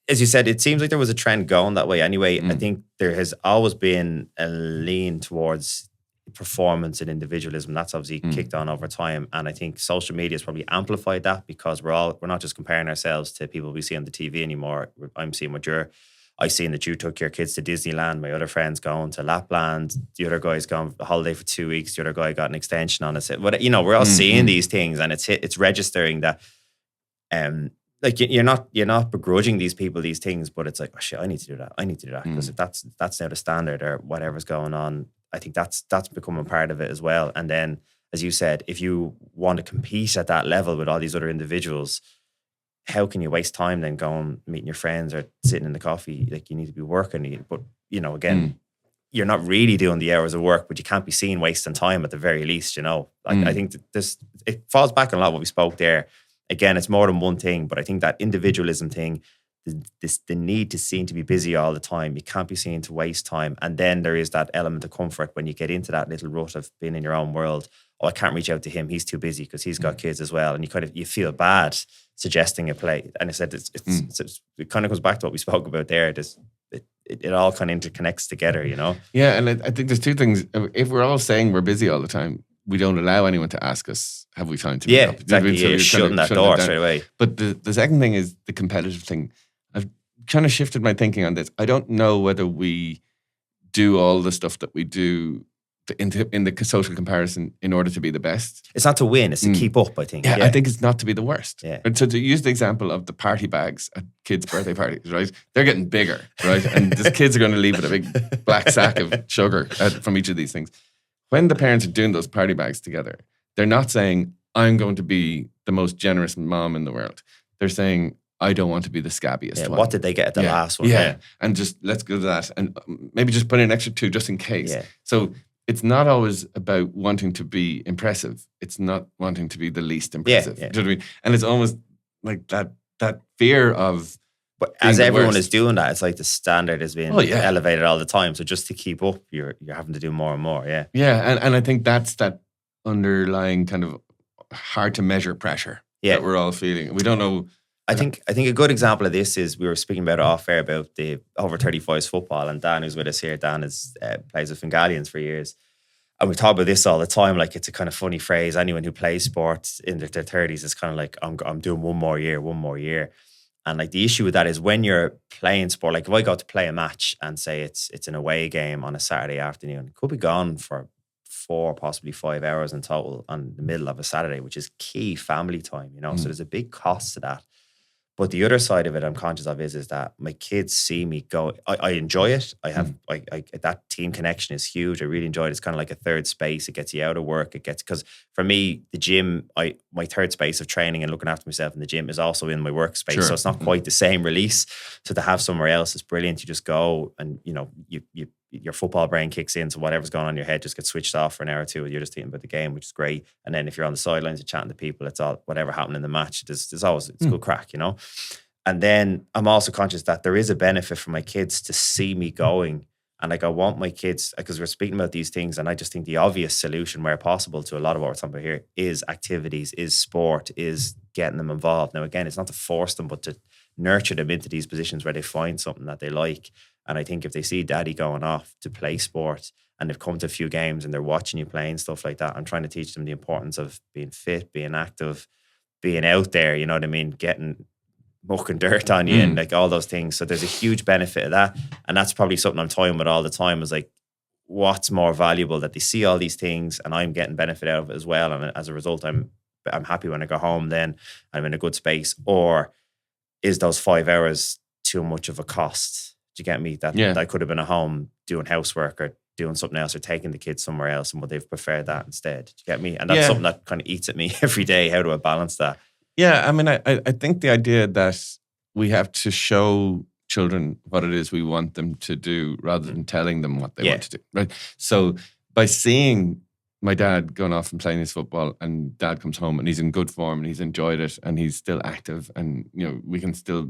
as you said, it seems like there was a trend going that way anyway. I think there has always been a lean towards performance and individualism. That's obviously kicked on over time. And I think social media has probably amplified that because we're not just comparing ourselves to people we see on the TV anymore. I'm seeing I've seen that you took your kids to Disneyland. My other friends going to Lapland. The other guy's gone on holiday for 2 weeks. The other guy got an extension on it. But, we're all seeing these things and it's registering that, like you're not begrudging these people these things, but it's like, oh shit, I need to do that. I need to do that because if that's now the standard or whatever's going on, I think that's becoming part of it as well. And then, as you said, if you want to compete at that level with all these other individuals, how can you waste time then going meeting your friends or sitting in the coffee? Like you need to be working. But again, you're not really doing the hours of work, but you can't be seen wasting time at the very least. I think that it falls back on a lot of what we spoke there. Again, it's more than one thing, but I think that individualism thing, the need to seem to be busy all the time, you can't be seen to waste time. And then there is that element of comfort when you get into that little rut of being in your own world. Oh, I can't reach out to him. He's too busy because he's got kids as well. And you feel bad suggesting a play. And I said, it kind of comes back to what we spoke about there. it all kind of interconnects together, you know? Yeah, and I think there's two things. If we're all saying we're busy all the time, we don't allow anyone to ask us, have we time to meet Yeah, up? exactly. So You're shutting that door straight away. But the second thing is the competitive thing. I've kind of shifted my thinking on this. I don't know whether we do all the stuff that we do in the social comparison in order to be the best. It's not to win, it's to keep up, I think. Yeah, I think it's not to be the worst. Yeah. And so to use the example of the party bags at kids' birthday parties, right? They're getting bigger, right? And the kids are going to leave with a big black sack of sugar from each of these things. When the parents are doing those party bags together, they're not saying, I'm going to be the most generous mom in the world. They're saying, I don't want to be the scabbiest one. What did they get at the last one? Yeah. And just let's go to that. And maybe just put in an extra 2 just in case. Yeah. So it's not always about wanting to be impressive. It's not wanting to be the least impressive. Yeah. Do you know what I mean? And it's almost like that fear of. But as everyone is doing that, it's like the standard is being elevated all the time. So just to keep up, you're having to do more and more. Yeah. Yeah. And I think that's that underlying kind of hard to measure pressure that we're all feeling. We don't know. I think a good example of this is we were speaking about it off air about the over 35s football, and Dan, who's with us here, Dan plays with Fingalians for years, and we talk about this all the time. Like, it's a kind of funny phrase. Anyone who plays sports in their 30s is kind of like, I'm doing one more year, and like the issue with that is when you're playing sport. Like if I go to play a match and say it's an away game on a Saturday afternoon, it could be gone for 4, possibly 5 hours in total on the middle of a Saturday, which is key family time, you know. So there's a big cost to that. But the other side of it I'm conscious of is that my kids see me go. I enjoy it. I have that team connection is huge. I really enjoy it. It's kind of like a third space. It gets you out of work. Because for me, the gym, my third space of training and looking after myself in the gym is also in my workspace. Sure. So it's not quite the same release. So to have somewhere else is brilliant. You just go and, you know, your football brain kicks in. So whatever's going on in your head just gets switched off for an hour or two. And you're just thinking about the game, which is great. And then if you're on the sidelines, you're chatting to people. It's all whatever happened in the match. There's always good crack, you know. And then I'm also conscious that there is a benefit for my kids to see me going. And like I want my kids, because we're speaking about these things, and I just think the obvious solution where possible to a lot of what we're talking about here is activities, is sport, is getting them involved. Now, again, it's not to force them, but to nurture them into these positions where they find something that they like. And I think if they see daddy going off to play sport and they've come to a few games and they're watching you playing stuff like that, I'm trying to teach them the importance of being fit, being active, being out there, you know what I mean? Getting muck and dirt on you and like all those things. So there's a huge benefit of that. And that's probably something I'm toying with all the time is like, what's more valuable, that they see all these things and I'm getting benefit out of it as well. And as a result, I'm happy when I go home, then I'm in a good space. Or is those 5 hours too much of a cost? Do you get me? That I could have been at home doing housework or doing something else or taking the kids somewhere else, and would they've preferred that instead? Do you get me? And that's something that kind of eats at me every day. How do I balance that? Yeah, I mean, I think the idea that we have to show children what it is we want them to do rather than telling them what they want to do, right? So by seeing my dad going off and playing his football, and dad comes home and he's in good form and he's enjoyed it and he's still active, and you know we can still.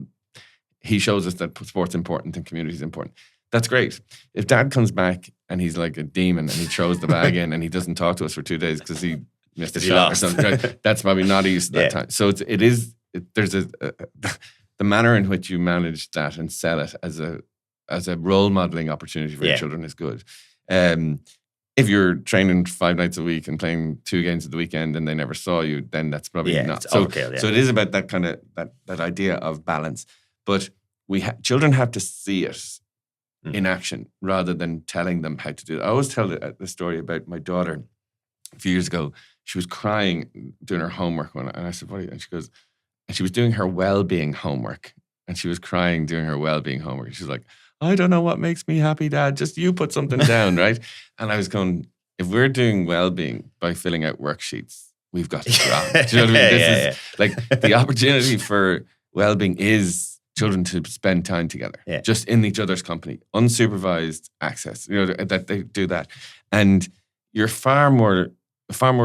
He shows us that sport's important and community is important. That's great. If dad comes back and he's like a demon and he throws the bag in and he doesn't talk to us for 2 days because he missed a shot or something, right? That's probably not used to that time. So there's the manner in which you manage that and sell it as a role modeling opportunity for your children is good. If you're training 5 nights a week and playing 2 games at the weekend and they never saw you, then that's probably not. So it is about that kind of that idea of balance. But children have to see it in action rather than telling them how to do it. I always tell the story about my daughter a few years ago. She was crying doing her homework and I said, "What are you?" And she goes, and she was doing her well-being homework, and she was crying doing her well-being homework. She's like, "I don't know what makes me happy, Dad. Just you put something down, right?" And I was going, if we're doing well-being by filling out worksheets, we've got it wrong. Do you know what I mean? This is like the opportunity for well-being is children to spend time together, just in each other's company, unsupervised access, you know, that they do that. And you're far more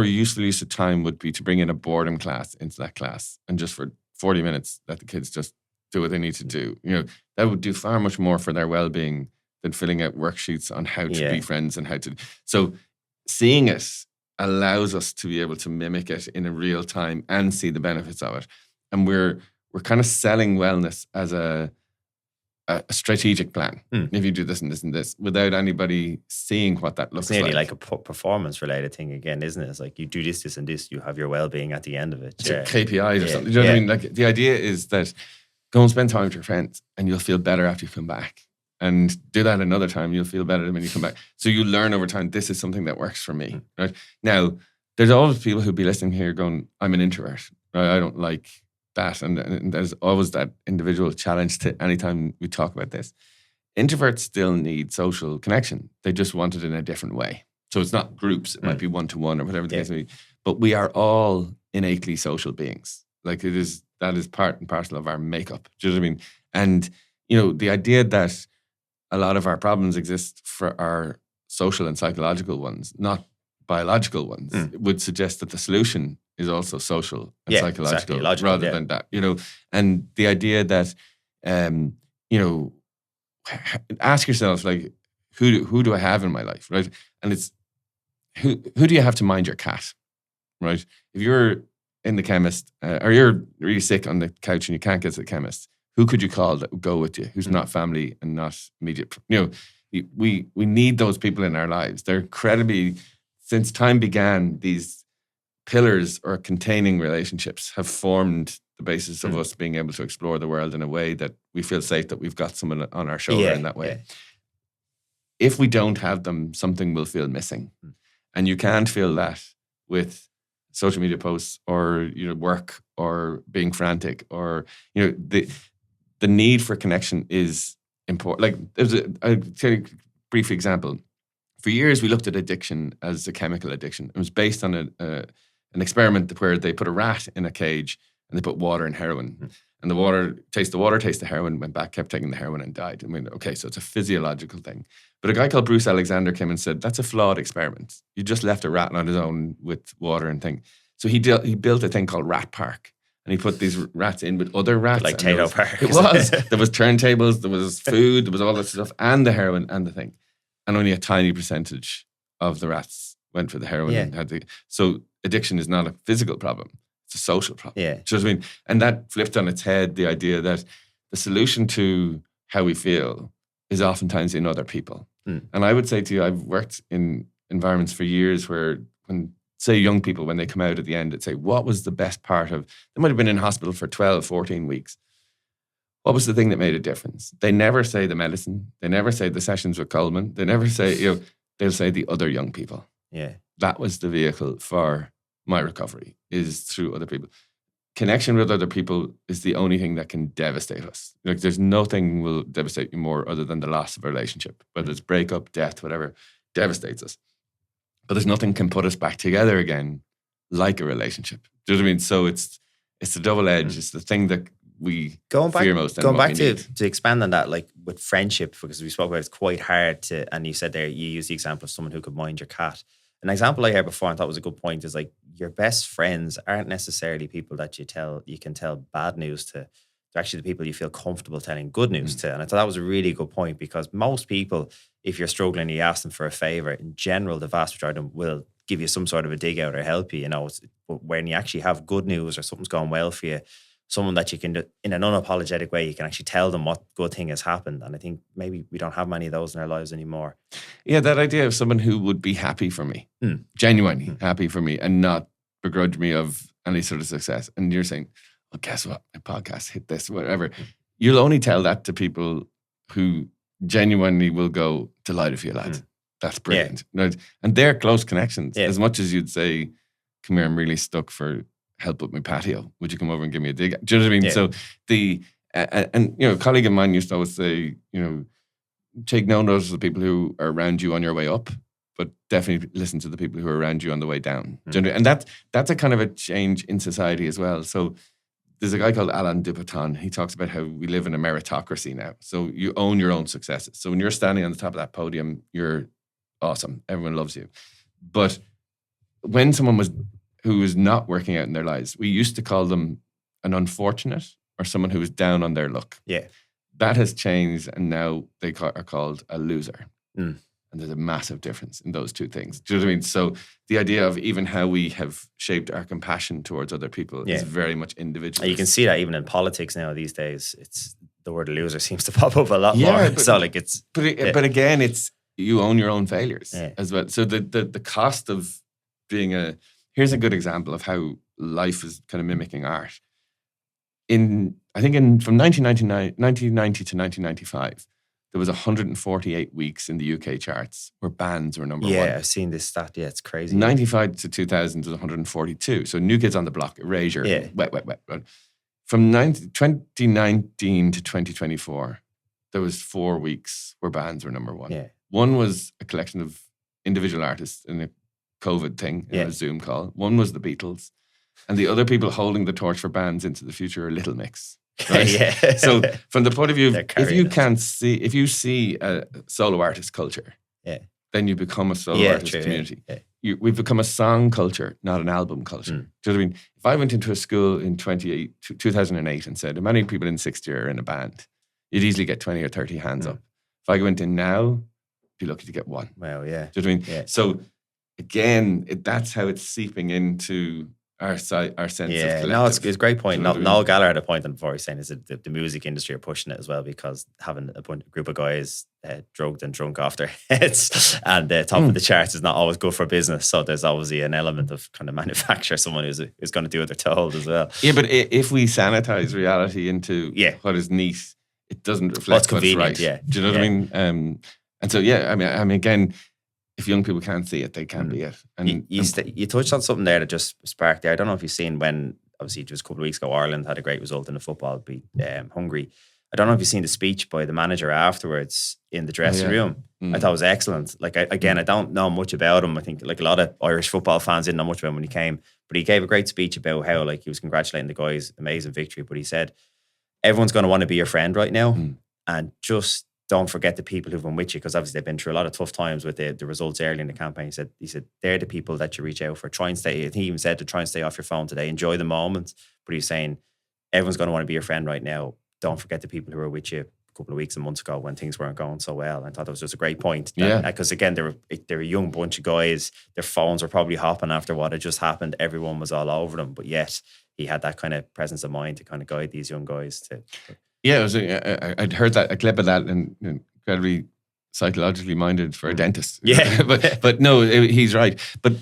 useful use of time would be to bring in a boredom class into that class and just for 40 minutes let the kids just do what they need to do. You know, that would do far much more for their well-being than filling out worksheets on how to be friends and how to. So seeing it allows us to be able to mimic it in a real time and see the benefits of it. And we're kind of selling wellness as a a strategic plan. If you do this and this and this, without anybody seeing what that looks It's nearly like. like a performance related thing again, isn't it? It's like you do this, this, and this, you have your well-being at the end of it. It's a KPIs or something. Do you know what I mean? Like the idea is that go and spend time with your friends and you'll feel better after you come back. And do that another time, you'll feel better when you come back. So you learn over time, this is something that works for me. Right? Now, there's always people who'll be listening here going, I'm an introvert. Right? I don't like that. And there's always that individual challenge to anytime we talk about this. Introverts still need social connection. They just want it in a different way. So it's not groups. It might be one-to-one or whatever the case may be. But we are all innately social beings. Like that is part and parcel of our makeup. Do you know what I mean? And, the idea that a lot of our problems exist for our social and psychological ones, not biological ones, would suggest that the solution is also social and psychological rather than that. And the idea that, ask yourself, like, who do I have in my life, right? And it's who do you have to mind your cat, right? If you're in the chemist or you're really sick on the couch and you can't get to the chemist, who could you call that would go with you? Who's not family and not immediate? We need those people in our lives. They're incredibly, since time began, these pillars or containing relationships have formed the basis of us being able to explore the world in a way that we feel safe that we've got someone on our shoulder in that way. Yeah. If we don't have them, something will feel missing. And you can't feel that with social media posts or work or being frantic or the need for connection is important. Like I'll tell you a brief example. For years, we looked at addiction as a chemical addiction. It was based on an experiment where they put a rat in a cage and they put water and heroin. And the water, taste the heroin, went back, kept taking the heroin and died. I mean, okay, so it's a physiological thing. But a guy called Bruce Alexander came and said, that's a flawed experiment. You just left a rat on his own with water and thing. So he built a thing called Rat Park. And he put these rats in with other rats. Like Tato Park. It was. There was turntables, there was food, there was all that stuff, and the heroin and the thing. And only a tiny percentage of the rats went for the heroin. Yeah. So addiction is not a physical problem. It's a social problem. Yeah. Do you know what I mean? And that flipped on its head the idea that the solution to how we feel is oftentimes in other people. And I would say to you, I've worked in environments for years where when say young people, when they come out at the end, they'd say, what was the best part of, they might have been in hospital for 12, 14 weeks. What was the thing that made a difference? They never say the medicine. They never say the sessions with Colman. They never say, they'll say the other young people. Yeah. That was the vehicle for my recovery, is through other people. Connection with other people is the only thing that can devastate us. Like there's nothing will devastate you more other than the loss of a relationship, whether it's breakup, death, whatever, devastates us. But there's nothing can put us back together again like a relationship. Do you know what I mean? So it's the double edge. It's the thing that we fear most. Going back to expand on that, like with friendship, because we spoke about it's quite hard to, and you said there, you use the example of someone who could mind your cat. An example I heard before and thought was a good point is like your best friends aren't necessarily people that you can tell bad news to. They're actually the people you feel comfortable telling good news to. And I thought that was a really good point because most people, if you're struggling, you ask them for a favor, in general, the vast majority of them will give you some sort of a dig out or help you. But when you actually have good news or something's going well for you, someone that you can do in an unapologetic way, you can actually tell them what good thing has happened. And I think maybe we don't have many of those in our lives anymore. Yeah, that idea of someone who would be happy for me, genuinely happy for me and not begrudge me of any sort of success. And you're saying, well, guess what? My podcast hit this, whatever. You'll only tell that to people who genuinely will go, delighted for you, lad. That's brilliant. Yeah. Right? And they're close connections. Yeah. As much as you'd say, come here, I'm really stuck for help with my patio. Would you come over and give me a dig? Do you know what I mean? Yeah. So a colleague of mine used to always say, take no notice of the people who are around you on your way up, but definitely listen to the people who are around you on the way down. And that's a kind of a change in society as well. So there's a guy called Alain Dupoton. He talks about how we live in a meritocracy now. So you own your own successes. So when you're standing on the top of that podium, you're awesome. Everyone loves you. But when someone who was not working out in their lives, we used to call them an unfortunate or someone who was down on their luck. Yeah. That has changed, and now they are called a loser. And there's a massive difference in those two things. Do you know what I mean? So the idea of even how we have shaped our compassion towards other people is very much individual. You can see that even in politics now these days. It's the word loser seems to pop up a lot Yeah, more. but- So like it's But again, it's you own your own failures Yeah. as well. So the cost of being here's a good example of how life is kind of mimicking art. From 1990 to 1995, there was 148 weeks in the UK charts where bands were number one. yeah, I've seen this stat. Yeah, it's crazy. 95 to 2000 was 142. So New Kids on the Block, Erasure, Yeah. Wet, Wet, Wet. Right? From 2019 to 2024, there was 4 weeks where bands were number one. Yeah. One was a collection of individual artists in a COVID thing, in Yeah. a Zoom call. One was the Beatles. And the other people holding the torch for bands into the future are Little Mix. Right? Yeah. So from the point of view of They're if you see a solo artist culture, Yeah. then you become a solo Yeah, artist true, yeah. community. Yeah. We've become a song culture, not an album culture. Mm. Do you know what I mean? If I went into a school in 2008 and said, how many people in sixth year are in a band? You'd easily get 20 or 30 hands up. If I go into now, be lucky to get one. Well, yeah. Do you know what I mean? Yeah. So again, that's how it's seeping into our sense of collective. No, it's a great point. Do you know what I mean? Noel Gallagher had a point on before. He's saying is that the music industry are pushing it as well because having a group of guys drugged and drunk off their heads and top of the charts is not always good for business. So there's obviously an element of kind of manufacture someone who's going to do what they're told as well. Yeah, but if we sanitize reality into what is neat, it doesn't reflect what's right. Yeah. Do you know what I mean? And so I mean, again, if young people can't see it, they can't be it. And you touched on something there that just sparked there. I don't know if you've seen when, obviously just a couple of weeks ago, Ireland had a great result in the football, beat Hungary. I don't know if you've seen the speech by the manager afterwards in the dressing room. I thought it was excellent. Like, I don't know much about him. I think like a lot of Irish football fans didn't know much about him when he came, but he gave a great speech about how like he was congratulating the guys, amazing victory. But he said, everyone's going to want to be your friend right now. And just don't forget the people who've been with you, because obviously they've been through a lot of tough times with the results early in the campaign. He said they're the people that you reach out for. Try and stay. He even said to try and stay off your phone today. Enjoy the moment. But he's saying everyone's going to want to be your friend right now. Don't forget the people who were with you a couple of weeks and months ago when things weren't going so well. I thought that was just a great point. Because again, they're a young bunch of guys. Their phones were probably hopping after what had just happened. Everyone was all over them. But yet he had that kind of presence of mind to kind of guide these young guys to. Yeah, I'd heard a clip of that and incredibly psychologically minded for a dentist. Yeah. but no, he's right. But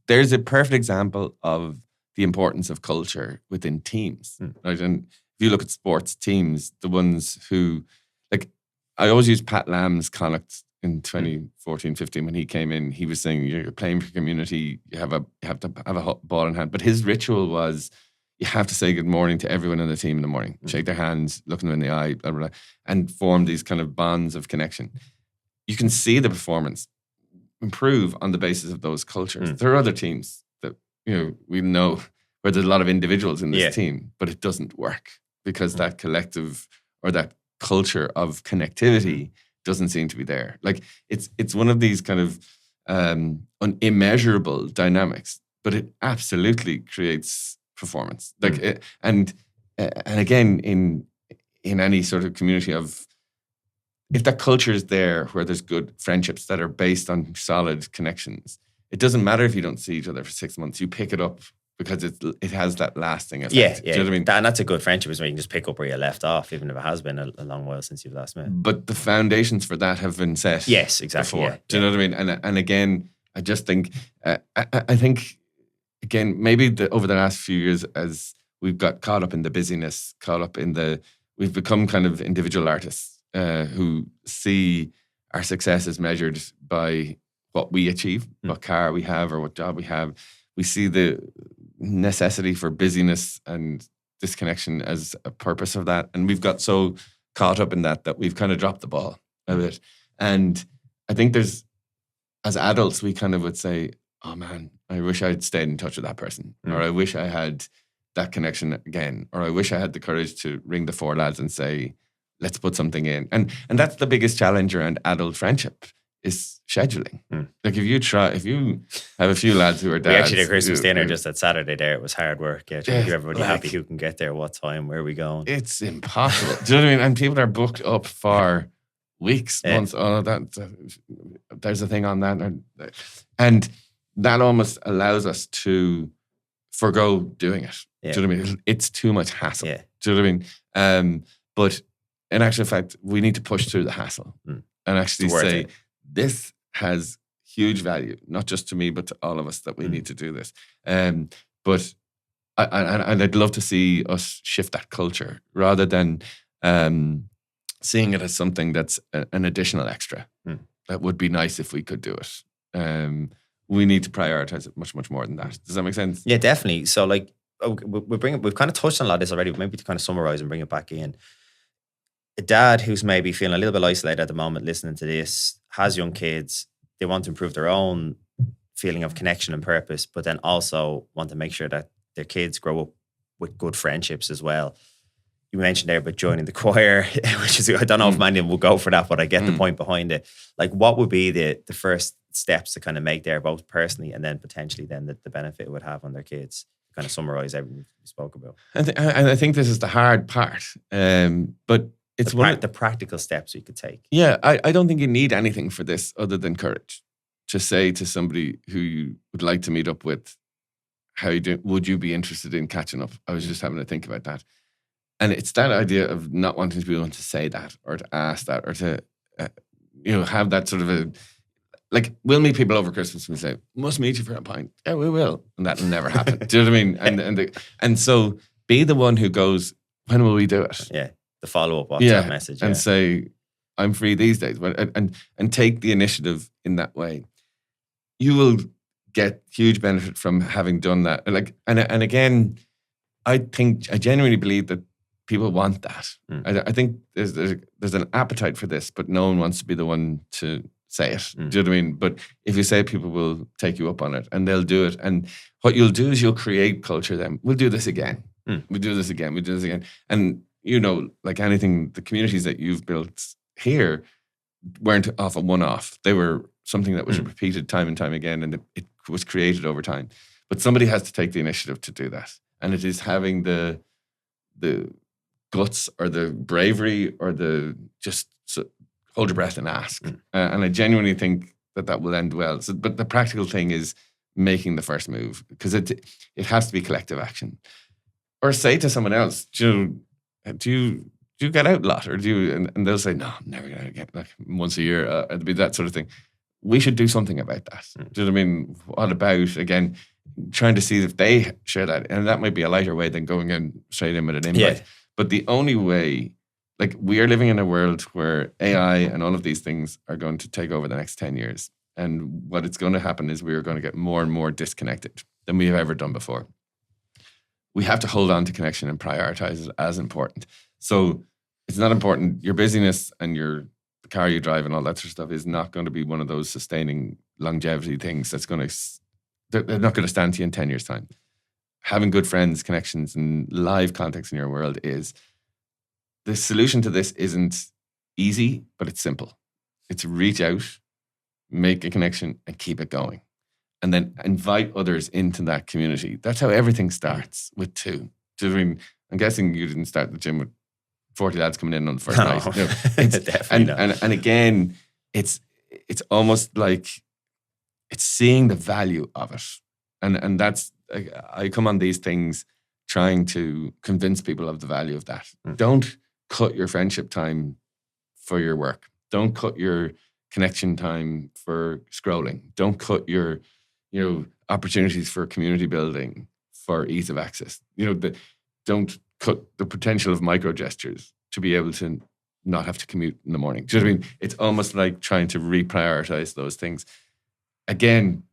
there's a perfect example of the importance of culture within teams. Right? And if you look at sports teams, the ones who, like, I always use Pat Lam's Connacht in 2014-15 when he came in. He was saying, you're playing for community, you have to have a ball in hand. But his ritual was, you have to say good morning to everyone in the team in the morning, shake their hands, look them in the eye, blah, blah, blah, and form these kind of bonds of connection. You can see the performance improve on the basis of those cultures. There are other teams that we know where there's a lot of individuals in this team, but it doesn't work because that collective or that culture of connectivity doesn't seem to be there. Like it's one of these kind of immeasurable dynamics, but it absolutely creates performance. Like and again in any sort of community of, if that culture is there where there's good friendships that are based on solid connections, it doesn't matter if you don't see each other for 6 months. You pick it up because it has that lasting effect. Yeah. Do you know what I mean? And that's a good friendship, is where you can just pick up where you left off, even if it has been a long while since you've last met. But the foundations for that have been set. Yes, exactly. Before. Do you know what I mean? And again, I just think I think again maybe over the last few years, as we've got caught up in the busyness, we've become kind of individual artists who see our success as measured by what we achieve, what car we have or what job we have. We see the necessity for busyness and disconnection as a purpose of that. And we've got so caught up in that we've kind of dropped the ball a bit. And I think as adults, we kind of would say, oh man, I wish I'd stayed in touch with that person. Or I wish I had that connection again. Or I wish I had the courage to ring the four lads and say, let's put something in. And that's the biggest challenge around adult friendship is scheduling. Like if you have a few lads who are dads. We actually did Christmas dinner just at Saturday there. It was hard work. Yeah, trying to keep everybody happy who can get there, what time, where are we going. It's impossible. Do you know what I mean? And people are booked up for weeks, months. Oh, there's a thing on that. And that almost allows us to forgo doing it. Do you know what I mean? It's too much hassle. Do you know what I mean? But in actual fact, we need to push through the hassle and actually say, this has huge value, not just to me, but to all of us, that we need to do this. But I'd love to see us shift that culture rather than seeing it as something that's an additional extra. That would be nice if we could do it. We need to prioritize it much, much more than that. Does that make sense? Yeah, definitely. So like, we've kind of touched on a lot of this already, but maybe to kind of summarize and bring it back in. A dad who's maybe feeling a little bit isolated at the moment, listening to this, has young kids, they want to improve their own feeling of connection and purpose, but then also want to make sure that their kids grow up with good friendships as well. You mentioned there about joining the choir, which is, I don't know if many of them will go for that, but I get the point behind it. Like, what would be the first steps to kind of make there, both personally and then potentially then the benefit it would have on their kids? Kind of summarize everything we spoke about. I think this is the hard part, but it's the practical steps you could take. Yeah, I don't think you need anything for this other than courage. To say to somebody who you would like to meet up with, how you do, would you be interested in catching up? I was just having to think about that. And it's that idea of not wanting to be able to say that or to ask that or to, have that sort of a, like, we'll meet people over Christmas and we say, must meet you for a pint. Yeah, we will. And that'll never happen. Do you know what I mean? And so be the one who goes, when will we do it? Yeah. The follow-up WhatsApp message. And say, I'm free these days. And take the initiative in that way. You will get huge benefit from having done that. And again, I genuinely believe that people want that. I think there's an appetite for this, but no one wants to be the one to say it. Do you know what I mean? But if you say it, people will take you up on it and they'll do it. And what you'll do is you'll create culture then. We'll do this again. We'll do this again. We'll do this again. And, like anything, the communities that you've built here weren't off a one-off. They were something that was repeated time and time again, and it was created over time. But somebody has to take the initiative to do that. And it is having the guts or the bravery or the just hold your breath and ask. And I genuinely think that will end well. So, but the practical thing is making the first move, because it has to be collective action. Or say to someone else, do you get out a lot? Or do you, and they'll say, no, I'm never going to get, like, once a year. It'd be that sort of thing. We should do something about that. Do you know what I mean? What about, again, trying to see if they share that? And that might be a lighter way than going in straight in with an invite. Yeah. But the only way, like, we are living in a world where AI and all of these things are going to take over the next 10 years. And what it's going to happen is we are going to get more and more disconnected than we have ever done before. We have to hold on to connection and prioritize it as important. So it's not important. Your busyness and the car you drive and all that sort of stuff is not going to be one of those sustaining longevity things that's going to, they're not going to stand to you in 10 years' time. Having good friends, connections, and live context in your world is, the solution to this isn't easy, but it's simple. It's reach out, make a connection, and keep it going. And then invite others into that community. That's how everything starts, with two. Do you know what I mean? I'm guessing you didn't start the gym with 40 lads coming in on the first night. Definitely not. And again, it's almost like it's seeing the value of it. And that's, I come on these things trying to convince people of the value of that. Don't cut your friendship time for your work. Don't cut your connection time for scrolling. Don't cut your, opportunities for community building for ease of access. Don't cut the potential of micro gestures to be able to not have to commute in the morning. Do you know what I mean? It's almost like trying to reprioritize those things. Again,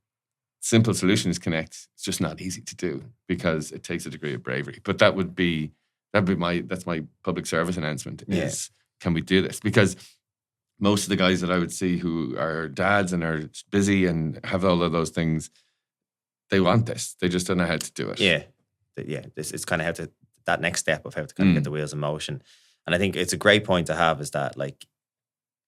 simple solution is connect. It's just not easy to do because it takes a degree of bravery. But that's my public service announcement is, can we do this? Because most of the guys that I would see who are dads and are busy and have all of those things, they want this. They just don't know how to do it. Yeah. It's kind of how to, that next step of how to kind of get the wheels in motion. And I think it's a great point to have, is that, like,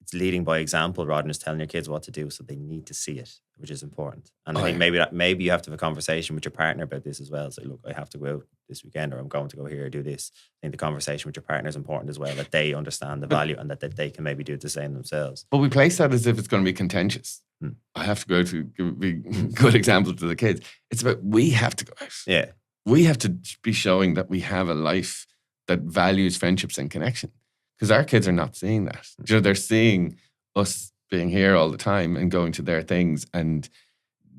it's leading by example rather than just telling your kids what to do. So they need to see it, which is important. And I think maybe you have to have a conversation with your partner about this as well. Say, look, I have to go out this weekend, or I'm going to go here or do this. I think the conversation with your partner is important as well, that they understand the value and that they can maybe do the same themselves. But we place that as if it's going to be contentious. I have to go to give a good example to the kids. It's about, we have to go out. Yeah. We have to be showing that we have a life that values friendships and connection. because our kids are not seeing that. You know, they're seeing us being here all the time and going to their things and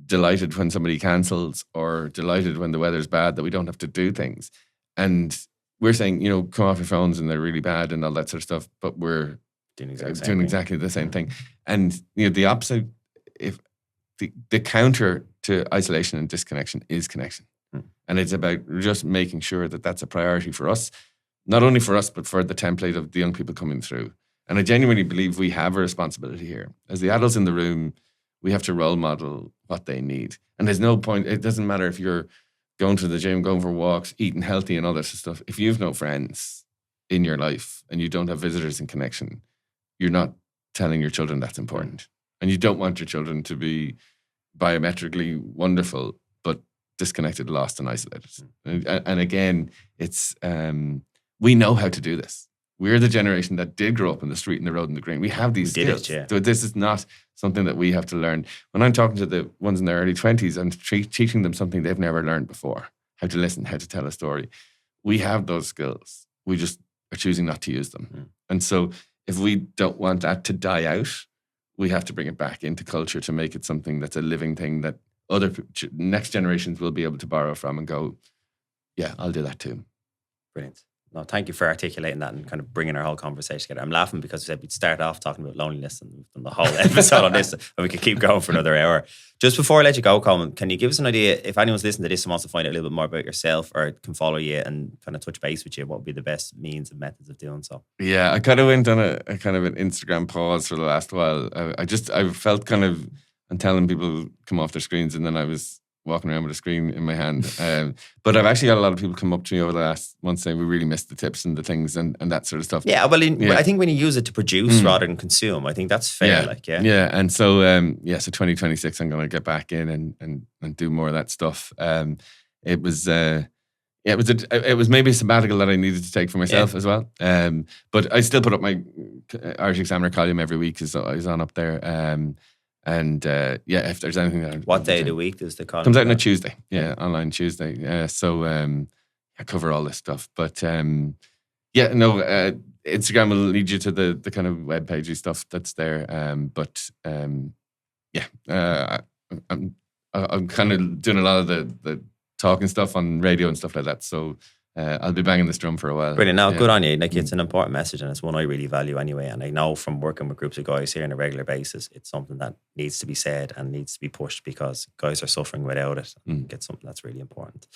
delighted when somebody cancels or delighted when the weather's bad that we don't have to do things. And we're saying, you know, come off your phones and they're really bad and all that sort of stuff, but we're doing exactly the same thing. And, you know, the opposite, if the counter to isolation and disconnection is connection. And it's about just making sure that that's a priority for us, not only for us, but for the template of the young people coming through. And I genuinely believe we have a responsibility here. As the adults in the room, we have to role model what they need. And there's no point, it doesn't matter if you're going to the gym, going for walks, eating healthy and all that stuff. If you have no friends in your life and you don't have visitors in connection, you're not telling your children that's important. And you don't want your children to be biometrically wonderful, but disconnected, lost and isolated. And again, it's, we know how to do this. We're the generation that did grow up in the street and the road and the green. We have these skills. So this is not something that we have to learn. When I'm talking to the ones in their early 20s, I'm teaching them something they've never learned before. How to listen, how to tell a story. We have those skills. We just are choosing not to use them. And so if we don't want that to die out, we have to bring it back into culture to make it something that's a living thing that other next generations will be able to borrow from and go, yeah, I'll do that too. Brilliant. No, thank you for articulating that and kind of bringing our whole conversation together. I'm laughing because we said we'd start off talking about loneliness and we've done the whole episode on this and we could keep going for another hour. Just before I let you go, Colman, can you give us an idea, if anyone's listening to this and wants to find out a little bit more about yourself or can follow you and kind of touch base with you, what would be the best means and methods of doing so? Yeah, I kind of went on a kind of an Instagram pause for the last while. I felt kind of, I'm telling people come off their screens and then I was walking around with a screen in my hand. But I've actually got a lot of people come up to me over the last month saying we really missed the tips and the things and that sort of stuff. Yeah, well, I think when you use it to produce rather than consume, I think that's fair. Yeah. And so, so 2026, I'm going to get back in and do more of that stuff. It was maybe a sabbatical that I needed to take for myself as well. But I still put up my Irish Examiner column every week is on up there. If there's anything that... What day of the week does the column comes out on a Tuesday. Yeah, online Tuesday. I cover all this stuff. But Instagram will lead you to the kind of web pagey stuff that's there. I'm kind of doing a lot of the talking stuff on radio and stuff like that. So I'll be banging this drum for a while. Brilliant. Now, good on you. Like, it's an important message and it's one I really value anyway. And I know from working with groups of guys here on a regular basis, it's something that needs to be said and needs to be pushed because guys are suffering without it. And get something that's really important.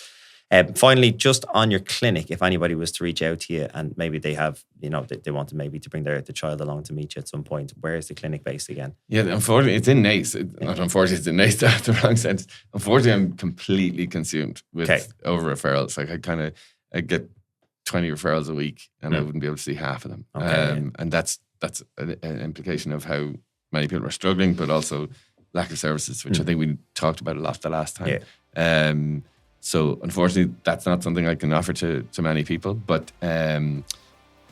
Finally, just on your clinic, if anybody was to reach out to you and maybe they have, they want to maybe to bring the child along to meet you at some point, where is the clinic based again? Yeah, unfortunately, it's in Naas. Not unfortunately, it's in Naas, that's the wrong sense. Unfortunately, I'm completely consumed with over referrals. Like I get 20 referrals a week and I wouldn't be able to see half of them. And that's an implication of how many people are struggling, but also lack of services, which I think we talked about a lot the last time. Yeah. So unfortunately, that's not something I can offer to many people. But I'm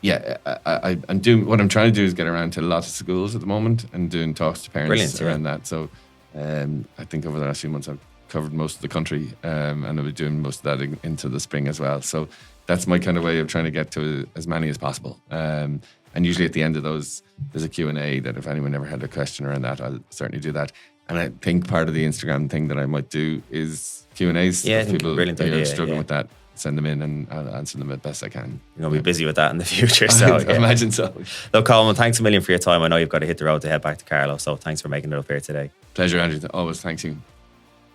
doing what I'm trying to do is get around to lots of schools at the moment and doing talks to parents around that. So I think over the last few months I've covered most of the country and I'll be doing most of that into the spring as well. So that's my kind of way of trying to get to as many as possible. And usually at the end of those, there's a Q&A that if anyone ever had a question around that, I'll certainly do that. And I think part of the Instagram thing that I might do is Q&As. Yeah, if people are struggling with that, send them in and I'll answer them as best I can. You're going to be busy with that in the future. So I imagine so. Look, Colman, thanks a million for your time. I know you've got to hit the road to head back to Carlow, so thanks for making it up here today. Pleasure, Andrew. Always. Thanks you.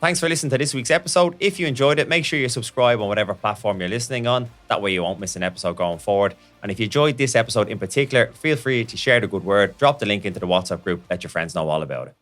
Thanks for listening to this week's episode. If you enjoyed it, make sure you subscribe on whatever platform you're listening on. That way you won't miss an episode going forward. And if you enjoyed this episode in particular, feel free to share the good word, drop the link into the WhatsApp group, let your friends know all about it.